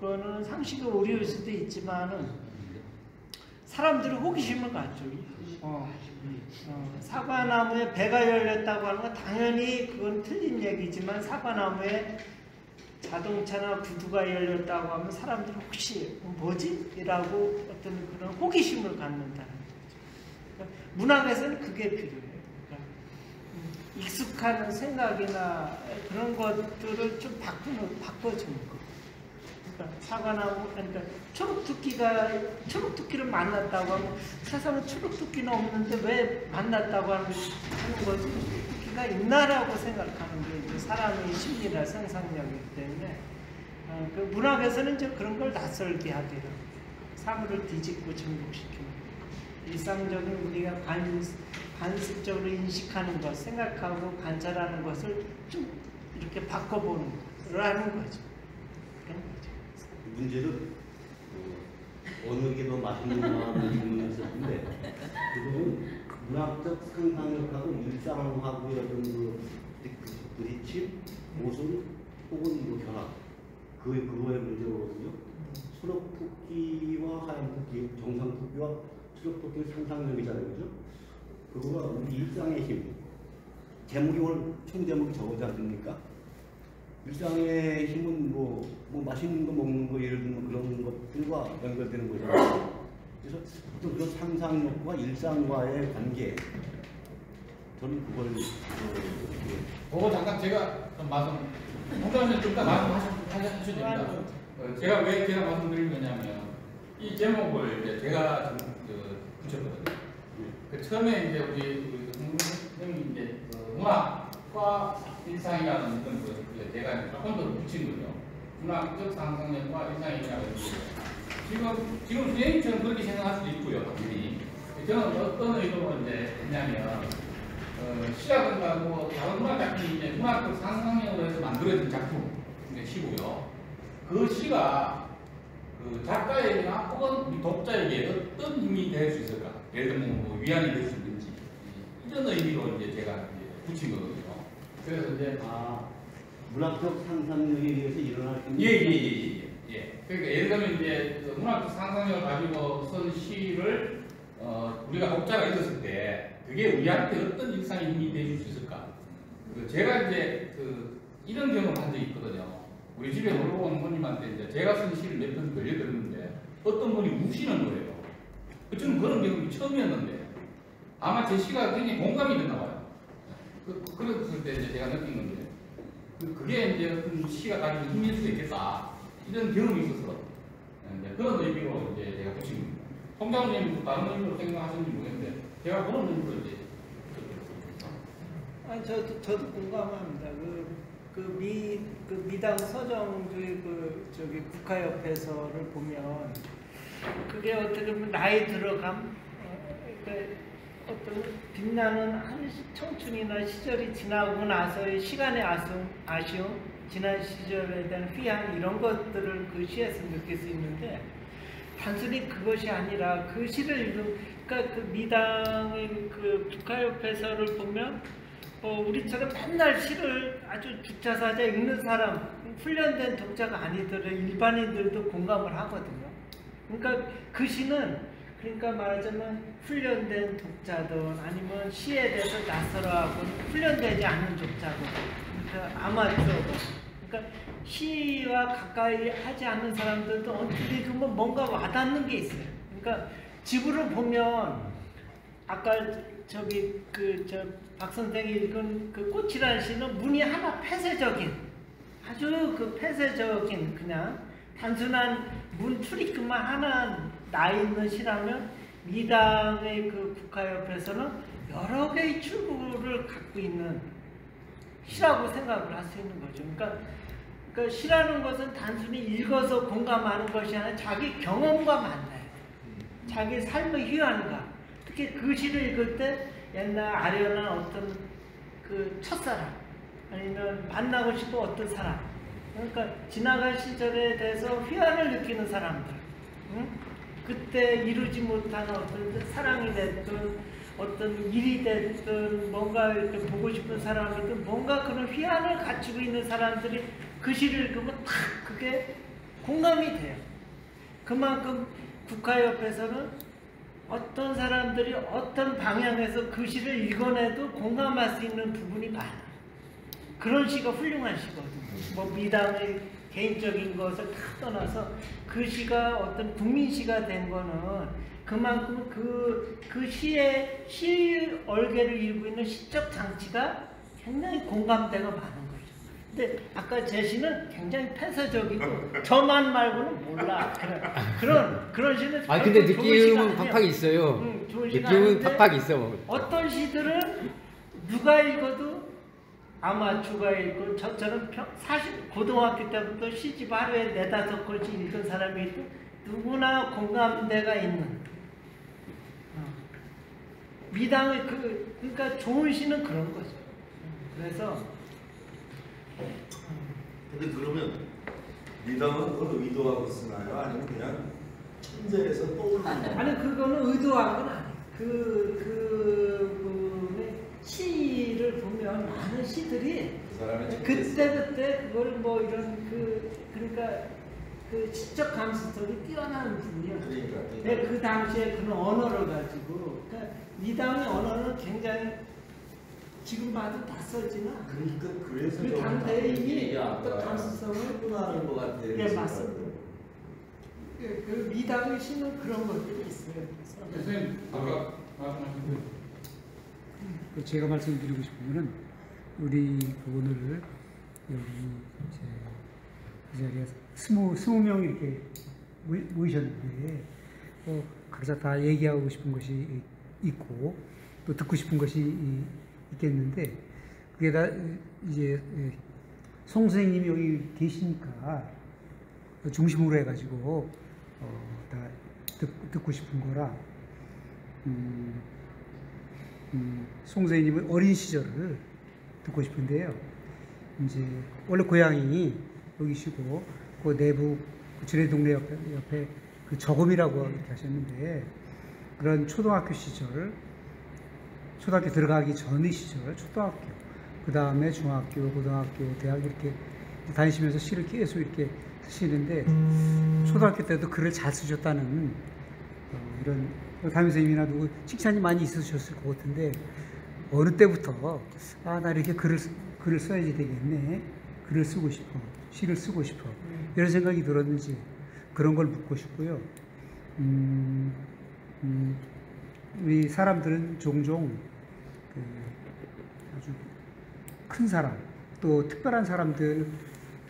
그거는 상식이 오류일 수도 있지만은 사람들이 호기심을 갖죠. 사과나무에 배가 열렸다고 하는 건 당연히 그건 틀린 얘기지만 사과나무에 자동차나 구두가 열렸다고 하면 사람들이 혹시 뭐지? 이라고 어떤 그런 호기심을 갖는다는 거죠. 그러니까 문학에서는 그게 필요해요. 그러니까 익숙한 생각이나 그런 것들을 좀 바꿔주는 거. 그러니까 사과나무, 그러니까 초록토끼를 만났다고 하면 세상에 초록토끼는 없는데 왜 만났다고 하는 거지? 토끼가 있나라고 생각하는 게 이제 사람의 심리나 상상력이기 때문에 그 문학에서는 이제 그런 걸 낯설게 하대요. 사물을 뒤집고 정복시키는 일상적인 우리가 관습적으로 인식하는 것, 생각하고 관찰하는 것을 좀 이렇게 바꿔보는 거라는 거죠. 그런 거죠. 문제는 어느 게 더 맛있는가라는 질문을 했었는데 그거는 문학적 상상력하고 일상하고의 어떤 그 부딪힘, 모순 혹은 뭐 결합 그거의 문제거든요. 수록토끼와 하얀 토끼, 정상 토끼와 수록토끼의 상상력이잖아요, 그죠? 그거가 우리 일상의 힘. 제목이 오늘 총 제목이 저거지 않습니까? 일상의 힘은 뭐 맛있는 거 먹는 거 예를 들면 그런 것들과 연결되는 거잖아요. 그래서 어떤 그런 상상력과 일상과의 관계, 저는 그걸 그거 잠깐 제가 좀 홍장님 좀 더 말씀하셔도 됩니다. 제가 왜 말씀드린 거냐면 이 제목을 이제 제가 붙였거든요. 처음에 이제 우리 선생님이 이제 문학과 일상이라는 그런 제가 조금 더 붙인 거죠. 문학적 상상력과 일상이라는 지금 선생님처럼 그렇게 생각할 수도 있고요, 당연히. 저는 어떤 의도로 이제 했냐면 시라든가 뭐 다른 문학 작품이 이제 문학적 상상력으로 해서 만들어진 작품이시고요. 그 시가 그 작가에게나 혹은 우리 독자에게 어떤 힘이 될 수 있을까? 예를 들면 뭐 위안이 될 수 있는지 이런 의미로 이제 제가 이제 붙인 거거든요. 그래서 이제 문학적 상상력에 의해서 일어날 수 있는 예. 그러니까 예를 들면 이제 문학적 상상력을 가지고 쓴 시를 우리가 독자가 읽었을 때 그게 우리한테 어떤 일상의 힘이 되줄 수 있을까? 제가 이제 이런 경험을 한 적이 있거든요. 우리 집에 놀러 온 손님한테 이제 제가 쓴 시를 몇 편 들려드렸는데 어떤 분이 우시는 거예요. 저는 그런 경험이 처음이었는데 아마 제 시가 굉장히 공감이 됐나 봐요. 그랬을 때 이제 제가 느낀 건데 그게 이제 어떤 시가 가지고 힘일 수 있겠다 이런 경험이 있어서 그런 의미로 이제 제가 붙인 겁니다. 홍장님도 다른 의미로 생각하시는지 모르겠는데 제가 그런 의미로 이제 저도 공감합니다. 미당 서정주의 저기 국가협회서를 보면 그게 어떻게 보면 나이 들어감, 어떤 빛나는 청춘이나 시절이 지나고 나서의 시간의 아쉬움, 지난 시절에 대한 휘황 이런 것들을 그 시에서 느낄 수 있는데 단순히 그것이 아니라 그 시를 그러니까 그 미당의 그 국가협회서를 보면 우리처럼 맨날 시를 아주 주차사자 읽는 사람, 훈련된 독자가 아니더라도 일반인들도 공감을 하거든요. 그러니까 그 시는 그러니까 말하자면 훈련된 독자든 아니면 시에 대해서 낯설어하고 훈련되지 않은 독자든 그러니까 아마추어든 그러니까 시와 가까이 하지 않는 사람들도 어떻게 보면 뭔가 와닿는 게 있어요. 그러니까 집으로 보면 아까 박 선생이 읽은 그 꽃이라는 시는 문이 하나 폐쇄적인 아주 그 폐쇄적인 그냥 단순한 문 출입구만 하나 나 있는 시라면 미당의 그 국가협회에서는 여러 개의 출구를 갖고 있는 시라고 생각을 할 수 있는 거죠. 그러니까 시라는 것은 단순히 읽어서 공감하는 것이 아니라 자기 경험과 만나요. 자기 삶의 휴안과 특히 그 시를 읽을 때 옛날 아련한 어떤 그 첫사랑 아니면 만나고 싶은 어떤 사람 그러니까 지나간 시절에 대해서 휘안을 느끼는 사람들 응? 그때 이루지 못한 어떤 사랑이 됐든 어떤 일이 됐든 뭔가 이렇게 보고 싶은 사람이든 뭔가 그런 휘안을 갖추고 있는 사람들이 그 시를 읽으면 탁 그게 공감이 돼요. 그만큼 국가협회에서는 어떤 사람들이 어떤 방향에서 그 시를 읽어내도 공감할 수 있는 부분이 많아. 그런 시가 훌륭한 시거든요. 뭐 미당의 개인적인 것을 다 떠나서 그 시가 어떤 국민시가 된 거는 그만큼 그 시의 시 얼개를 이루고 있는 시적 장치가 굉장히 공감대가 많은 거죠. 근데 아까 제 시는 굉장히 폐쇄적이고 저만 말고는 몰라. 그런 시는 근데 느낌은 팍팍 있어요. 느낌은 팍팍 있어. 어떤 시들은 누가 읽어도 아마추어가 읽고 저처럼 사실 고등학교 때부터 시집 하루에 4-5권씩 읽은 사람이 있고 누구나 공감대가 있는 미당의 그러니까 좋은 시는 그런 거죠. 그래서 근데 그러면 미당은 그걸 의도하고 쓰나요? 아니면 그냥 신세에서 떠오르는 아니 그거는 의도한 건 아니에요. 그분의 시를 보면 많은 시들이 그때 그걸 뭐 이런 그러니까 그 시적 감수성이 뛰어난 분이요. 그러니까. 그 당시에 그런 언어를 가지고 그러니까 미담의 언어는 굉장히 지금 봐도 낯설지만 그러니까 그래서 그 당대에 이미 이게 어떤 아까 감수성을 표현하는 것 같아요. 예, 맞습니다. 그 미담의 시는 그런 것들이 있어요. 선생님 아까 말씀하신 제가 말씀드리고 싶은 거는 우리 오늘 여기 이 자리에 20명 이렇게 모이셨는데 각자 다 얘기하고 싶은 것이 있고 또 듣고 싶은 것이 있겠는데 그게 다 이제 송 선생님이 여기 계시니까 중심으로 해가지고 다 듣고 싶은 거라 송 선생님의 어린 시절을 듣고 싶은데요. 이제 원래 고향이 여기시고 그 내부 지뢰 동네 옆에 그 저금이라고 이렇게 하셨는데 그런 초등학교 시절, 초등학교 들어가기 전의 시절, 초등학교, 그 다음에 중학교, 고등학교, 대학 이렇게 다니시면서 시를 계속 이렇게 쓰시는데 초등학교 때도 글을 잘 쓰셨다는 이런 담임 선생님이나 누구 칭찬이 많이 있으셨을 것 같은데 어느 때부터 나 이렇게 글을 써야지 되겠네, 글을 쓰고 싶어, 시를 쓰고 싶어 이런 생각이 들었는지 그런 걸 묻고 싶고요. 우리 사람들은 종종 아주 큰 사람, 또 특별한 사람들,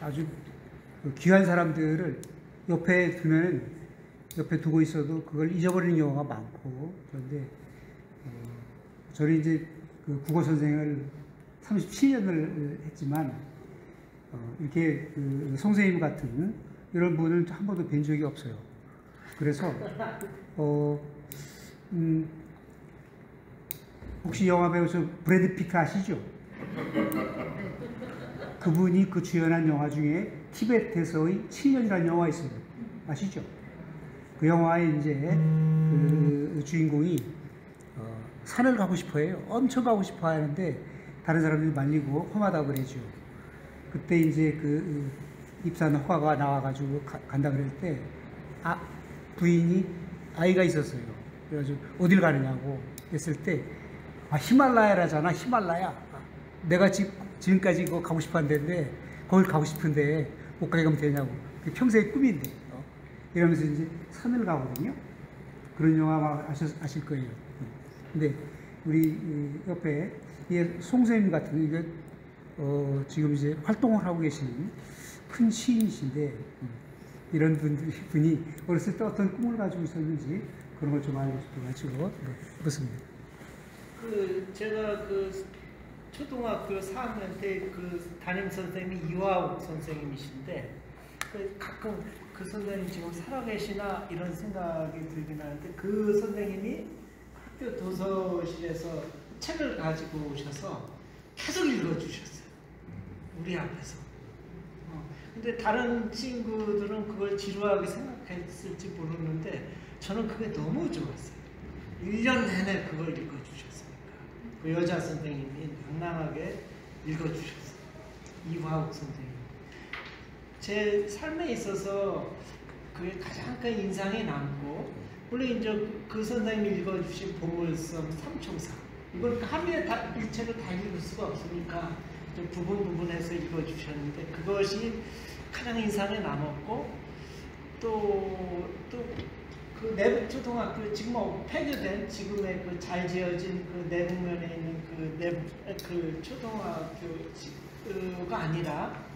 아주 귀한 사람들을 옆에 두고 있어도 그걸 잊어버리는 경우가 많고 그런데 저는 이제 그 국어 선생을 37년을 했지만 이렇게 그 송선생님 같은 이런 분을 한 번도 뵌 적이 없어요. 그래서 혹시 영화 배우 브래드 피트 아시죠? 그분이 그 주연한 영화 중에 티베트에서의 7년이라는 영화 있어요. 아시죠? 그 영화에 이제 그 주인공이 산을 가고 싶어 해요. 엄청 가고 싶어 하는데 다른 사람들이 말리고 험하다고 그러죠. 그때 이제 그 입산 허가가 나와가지고 간다 그럴 때 부인이 아이가 있었어요. 그래가지고 어딜 가느냐고 했을 때 히말라야라잖아. 히말라야. 내가 지금까지 그거 가고 싶었는데 거길 가고 싶은데 못 가게 하면 되냐고. 그게 평생의 꿈인데. 이러면서 이제 산을 가거든요. 그런 영화 막 아실 거예요. 근데 우리 옆에 송 선생님 같은 이게 지금 이제 활동을 하고 계시는 큰 시인이신데 이런 분이 어렸을 때 어떤 꿈을 가지고 있었는지 그런 걸 좀 알고 싶어가지고 그렇습니다. 제가 초등학교 4학년 때 담임 선생님이 이화욱 선생님이신데 가끔 그 선생님 지금 살아계시나 이런 생각이 들긴 하는데 그 선생님이 학교 도서실에서 책을 가지고 오셔서 계속 읽어주셨어요. 우리 앞에서. 근데 다른 친구들은 그걸 지루하게 생각했을지 모르는데 저는 그게 너무 좋았어요. 1년 내내 그걸 읽어주셨으니까. 그 여자 선생님이 낭낭하게 읽어주셨어요. 이화욱 선생님. 제 삶에 있어서 그게 가장 큰 인상이 남고 물론 이제 그 선생님이 읽어주신 보물섬 삼총사 이걸 하루에 일체를 다 읽을 수가 없으니까 좀 부분해서 읽어주셨는데 그것이 가장 인상에 남았고 또 그 내북초등학교 지금 폐교된 지금의 그 잘 지어진 그 내북면에 있는 그 초등학교가 아니라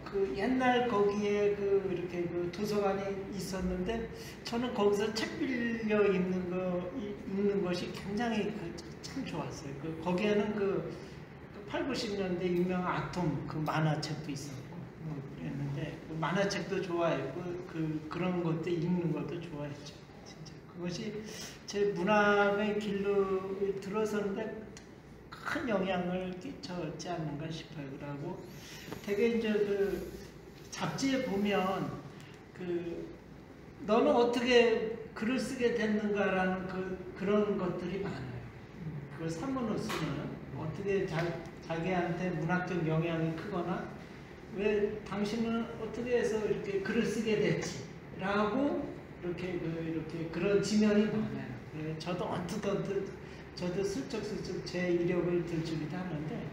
그 옛날 거기에 이렇게 그 도서관이 있었는데 저는 거기서 책 빌려 읽는 것이 굉장히 참 좋았어요. 거기에는 8, 90년대 유명한 아톰 그 만화책도 있었고 그랬는데 그 만화책도 좋아했고 그런 것도 읽는 것도 좋아했죠. 진짜 그것이 제 문학의 길로 들어서는데 큰 영향을 끼쳤지 않는가 싶어요. 그러고 되게 이제 그 잡지에 보면 너는 어떻게 글을 쓰게 됐는가라는 그런 것들이 많아요. 그 산문을 쓰면 어떻게 자기한테 문학적 영향이 크거나 왜 당신은 어떻게 해서 이렇게 글을 쓰게 됐지? 라고 이렇게 그런 지면이 많아요. 저도 언뜻 저도 슬쩍슬쩍 제 이력을 들추기도 하는데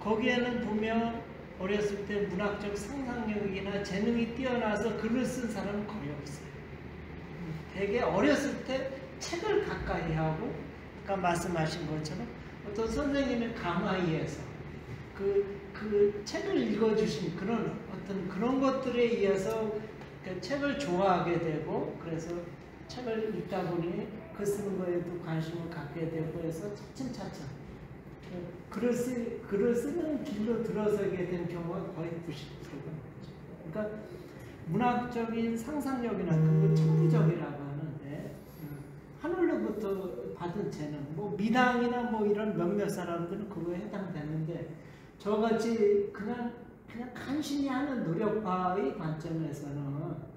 거기에는 보면 어렸을 때 문학적 상상력이나 재능이 뛰어나서 글을 쓴 사람은 거의 없어요. 되게 어렸을 때 책을 가까이 하고 아까 말씀하신 것처럼 어떤 선생님의 강화에서 그 책을 읽어주신 그런 것들에 의해서 그 책을 좋아하게 되고 그래서 책을 읽다 보니 글 쓰는 거에도 관심을 갖게 되고 해서 차츰차츰 글을 쓰는 길로 들어서게 된 경우가 거의 90%가 넘죠. 그러니까 문학적인 상상력이나 그거 천부적이라고 하는데 하늘로부터 받은 재능, 뭐 미당이나 뭐 이런 몇몇 사람들은 그거에 해당되는데 저같이 그냥 간신히 하는 노력파의 관점에서는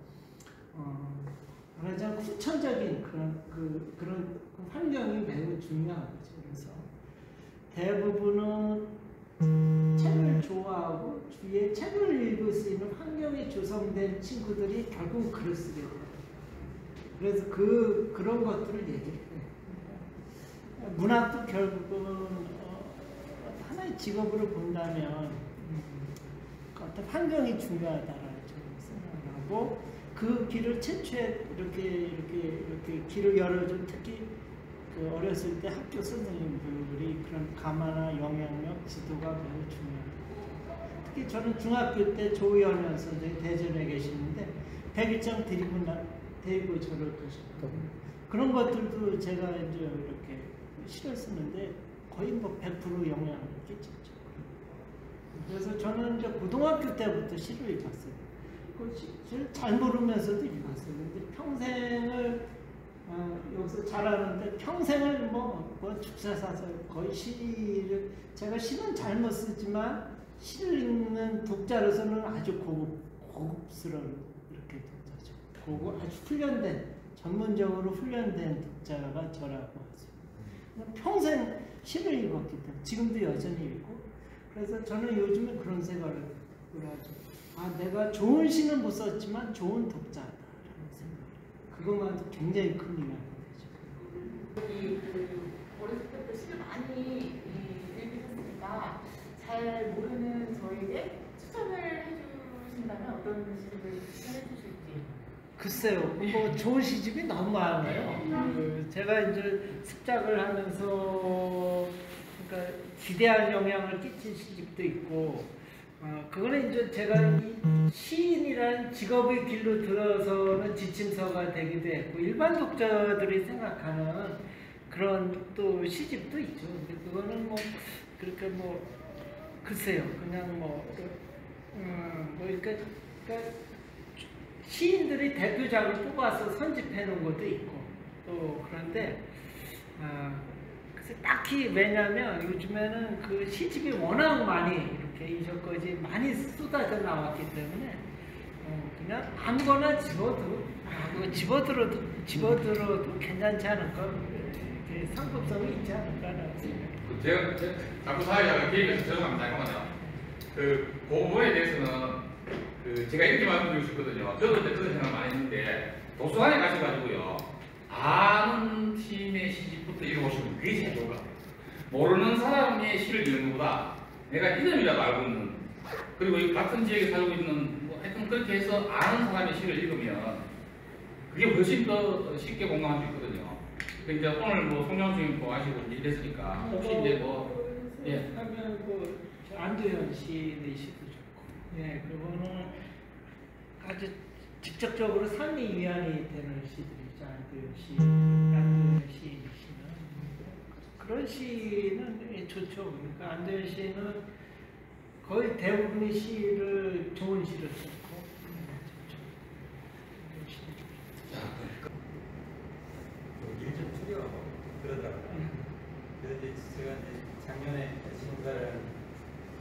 말하자면 후천적인 그런 환경이 매우 중요한 거죠. 그래서 대부분은 책을 좋아하고 주위에 책을 읽을 수 있는 환경이 조성된 친구들이 결국 글을 쓰게 돼요. 그래서 그런 것들을 얘기해요. 문학도 결국은 하나의 직업으로 본다면 어떤 환경이 중요하다라는 생각을 하고 그 길을 최초에 이렇게 길을 열어준 특히 그 어렸을 때 학교 선생님들이 그런 감화나 영향력, 지도가 매우 중요합니다. 특히 저는 중학교 때 조희연 선생님이 대전에 계시는데 백일장 데리고 저를 가셨거든요. 그런 것들도 제가 이제 이렇게 시를 쓰는데 거의 뭐 100% 영향을 끼쳤죠. 그래서 저는 이제 고등학교 때부터 시를 읽었어요. 시를 잘 모르면서도 읽었어요. 근데 평생을 여기서 잘하는데 평생을 뭐 죽사사설 거의 시를 제가 시는 잘못 쓰지만 시를 읽는 독자로서는 아주 고급스러운 이렇게 독자죠. 아주 훈련된 전문적으로 훈련된 독자가 저라고 하죠. 평생 시를 읽었기 때문에 지금도 여전히 읽고 그래서 저는 요즘에 그런 생각을 하죠. 내가 좋은 시는 못 썼지만 좋은 독자다. 그것만도 굉장히 큰 의미가 되죠. 어렸을 때부터 시를 많이 읽으셨으니까 잘 모르는 저에게 추천을 해주신다면 어떤 시를 추천해 주실지. 글쎄요, 뭐 좋은 시집이 너무 많아요. 제가 이제 습작을 하면서 그러니까 지대한 영향을 끼친 시집도 있고, 그거는 이제 제가 이 시인이라는 직업의 길로 들어서는 지침서가 되기도 했고, 일반 독자들이 생각하는 그런 또 시집도 있죠. 근데 그거는 뭐 그렇게 뭐 글쎄요, 그냥 그러니까 시인들이 대표작을 뽑아서 선집해 놓은 것도 있고 또 그런데 그래서 딱히 왜냐면 요즘에는 그 시집이 워낙 많이 이렇게 이저까지 많이 쏟아져 나왔기 때문에 그냥 아무거나 집어들어도 괜찮지 않을까, 상급성이 있지 않을까라는 생각이. 제가 자꾸 사회자가 개인에서 죄송합니다. 잠깐만요. 그 부분에 대해서는 제가 이렇게 말씀드리고 싶거든요. 저도 그때 그런 생각 많이 했는데 도서관에 가셔가지고요, 아는 팀의 시집부터 읽어보시면 그게 제일 좋을 것 같아요. 모르는 사람의 시를 읽는 것보다 내가 이름이라도 알고 있는, 그리고 같은 지역에 살고 있는 하여튼 그렇게 해서 아는 사람의 시를 읽으면 그게 훨씬 더 쉽게 공감할 수 있거든요. 이제 오늘 뭐 송영수님 아시고 이랬으니까 혹시 이제 하면 안도현 시의 시도 좋고, 그거는 아주 직접적으로 삶의 위안이 되는 시들이죠. 안도현 시는 그런 시는 좋죠. 그러니까 안도현 시는 거의 대부분의 시를 좋은 시를 썼고 좋죠. 일좀 줄여 그러더라고요. 그래서 이제 제가 이제 작년에 신가를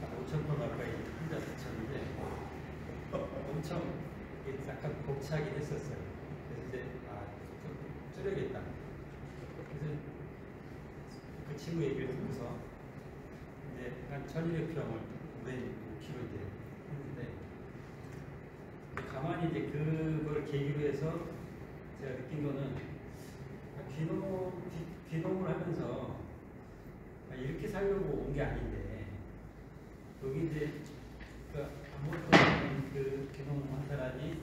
5,000번 가까이 혼자 붙였는데 엄청 약간 벅차긴 했었어요. 줄여야겠다. 그래서 그 친구 얘기를 듣고서 이제 한 1200평을 매일 5kg 이제 했는데 가만히 이제 그걸 계기로 해서 제가 느낀 거는 귀농을 하면서 이렇게 살려고 온 게 아닌데 여기 이제 그 아무것도 없는 그 귀농한 사람이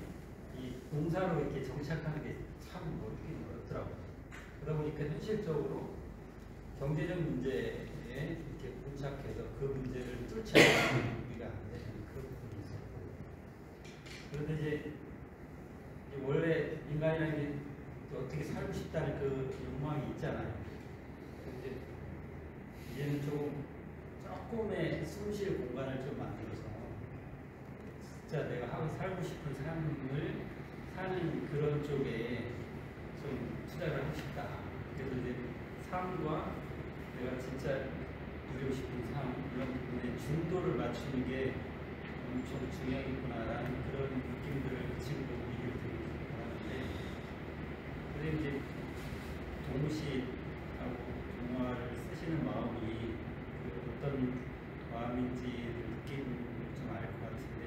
이 농사로 이렇게 정착하는 게 참 어렵더라고요. 그러다 보니까 현실적으로 경제적 문제에 이렇게 봉착해서 그 문제를 뚫지 않는 우리가 안 되는 그런 부분이 있었고, 그런데 이제 원래 인간이라는 게 어떻게 살고 싶다는 그 욕망이 있잖아요. 근데 이제는 조금의 숨 쉴 공간을 좀 만들어서 진짜 내가 하고 살고 싶은 삶을 사는 그런 쪽에 좀 투자를 하고 싶다. 그래서 이제 삶과 내가 진짜 누리고 싶은 삶 이런 부분에 중도를 맞추는 게 엄청 중요하겠구나라는 그런 느낌들을 그 친구도 얘기를 듣고 하는데, 근데 이제 동시하고 동화를 쓰시는 마음이 그 어떤 마음인지를 느끼는 좀 알 것 같은데,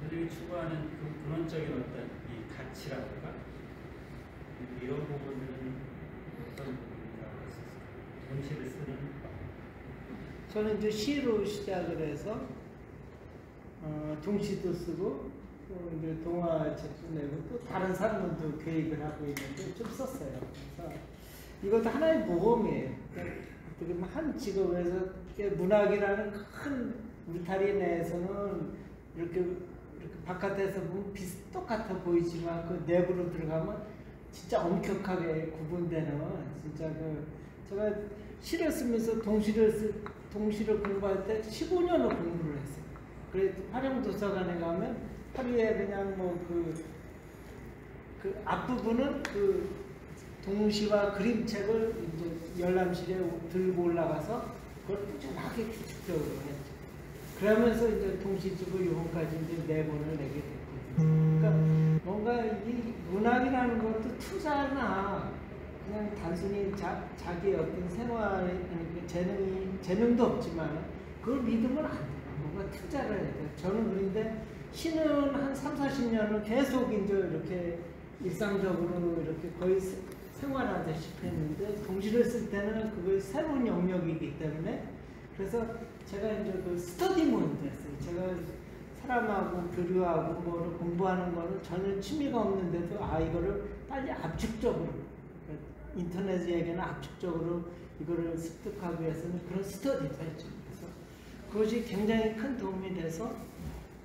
선생님이 추구하는 그 근원적인 어떤 이 가치라든가 이런 부분들은 어떤 부분이라고 할 수 있을까요? 동시를 쓰는 마음. 저는 이제 시로 시작을 해서 동시도 쓰고 또 이제 동화책도 내고 또 다른 사람들도 계획을 하고 있는데 좀 썼어요. 그래서 이것도 하나의 모험이에요. 어떻게 보면 한 직업에서 문학이라는 큰 울타리 내에서는 이렇게 바깥에서 보면 똑같아 보이지만 그 내부로 들어가면 진짜 엄격하게 구분되는, 진짜 제가 시를 쓰면서 동시를 공부할 때 15년을 공부를 했어요. 그래서 활용도서관에 가면 하루에 그냥 뭐 그 앞부분은 그 동시와 그림책을 이제 열람실에 들고 올라가서 그걸 꾸준하게 규칙적으로 했죠. 그러면서 이제 동시집을 요번까지 이제 4권을 내게 됐거든요. 그러니까 뭔가 이 문학이라는 것도 투자나 그냥 단순히 자기의 어떤 생활에 재능도 없지만 그걸 믿으면 안 돼요. 뭔가 투자를 해야 돼요. 저는 그런데 시는 한 3, 40년을 계속 이제 이렇게 일상적으로 이렇게 거의 생활하다시피 했는데 동시를 쓸 때는 그걸 새로운 영역이기 때문에 그래서 제가 이제 그 스터디 모드를 했어요. 제가 사람하고 교류하고 뭐를 공부하는 거는 전혀 취미가 없는데도 이거를 빨리 압축적으로 인터넷 얘기는 압축적으로 이거를 습득하기 위해서는 그런 스터디도 했죠. 그래서 그것이 굉장히 큰 도움이 돼서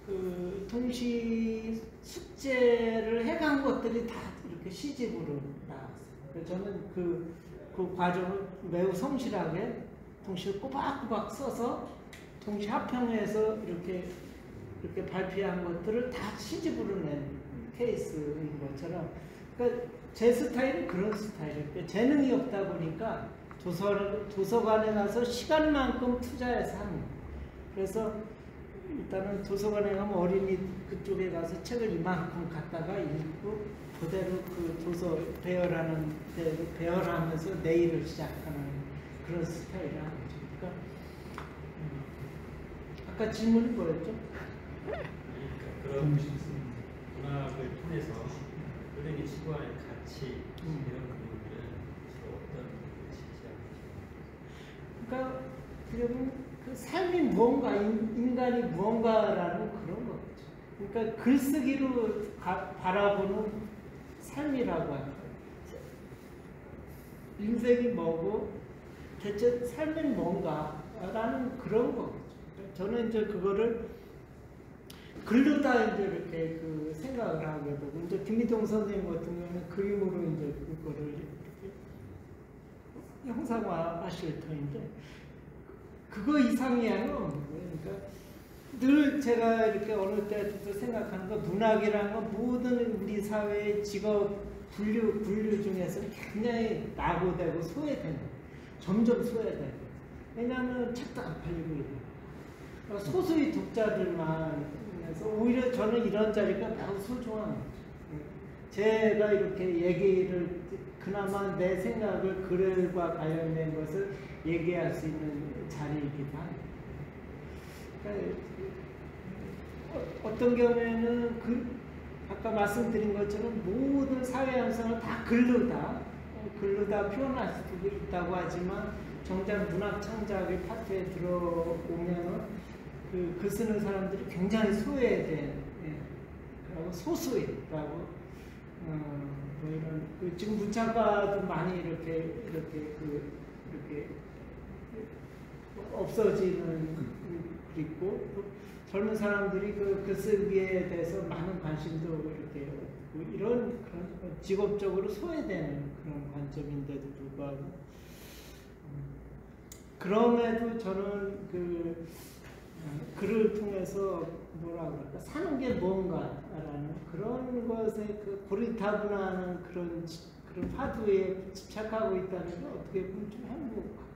그 동시 숙제를 해간 것들이 다 이렇게 시집으로 나왔어요. 그래서 저는 그 과정을 매우 성실하게 동시에 꼬박꼬박 써서 동시 합평해서 이렇게 발표한 것들을 다 시집으로 낸 케이스인 것처럼, 그러니까 제 스타일은 그런 스타일이에요. 재능이 없다 보니까 도서관에 가서 시간만큼 투자해서 하는 거예요. 그래서 일단은 도서관에 가면 어린이 그쪽에 가서 책을 이만큼 갖다가 읽고 그대로 그 도서 배열하는 대로 배열하면서 내일을 시작하는 그런 스타일을 하는 거죠. 그러니까 아까 질문이 뭐였죠? 그런 문학을 통해서 선생님이 추구하는 가치 이런 부분들은 주로 어떤 지지하고 그러니까 그 삶이 무언가, 인간이 무언가라는 그런 거죠. 그러니까 글쓰기로 바라보는 삶이라고 할까요? 인생이 뭐고 대체 삶은 뭔가라는 그런 거죠. 저는 이제 그거를 글로 다 이제 이렇게 그 생각을 하게 되고, 이제 김희동 선생님 같은 경우는 그림으로 이제 그거를 이렇게 형상화하실 터인데, 그거 이상이야는 없는 거예요. 그러니까 늘 제가 이렇게 어느 때부터 생각하는 거, 문학이라는 건 모든 우리 사회의 직업 분류 중에서 굉장히 낙오되고 소외되는, 점점 소외되고. 왜냐하면 책도 안 팔리고 이래요. 소수의 독자들만. 그래서 오히려 저는 이런 자리가 매우 소중한 거죠. 제가 이렇게 얘기를 그나마 내 생각을 글과 관련된 것을 얘기할 수 있는 자리이기도 합니다. 그러니까 어떤 경우에는 아까 말씀드린 것처럼 모든 사회 현상을 다 글로다 표현할 수도 있다고 하지만 정작 문학 창작의 파트에 들어오면은 그 쓰는 사람들이 굉장히 소외된, 그리고 소수라고 뭐 이런 지금 문창가도 많이 이렇게 없어지는 있고 젊은 사람들이 그 글쓰기에 대해서 많은 관심도 이렇게 이런 그런 직업적으로 소외되는 그런 관점인데도 불구하고 그럼에도 저는 글을 통해서 뭐라 그럴까 사는 게 뭔가라는 그런 것에 그 고리타분한 그런 파도에 집착하고 있다는 게 어떻게 보면 좀 행복하고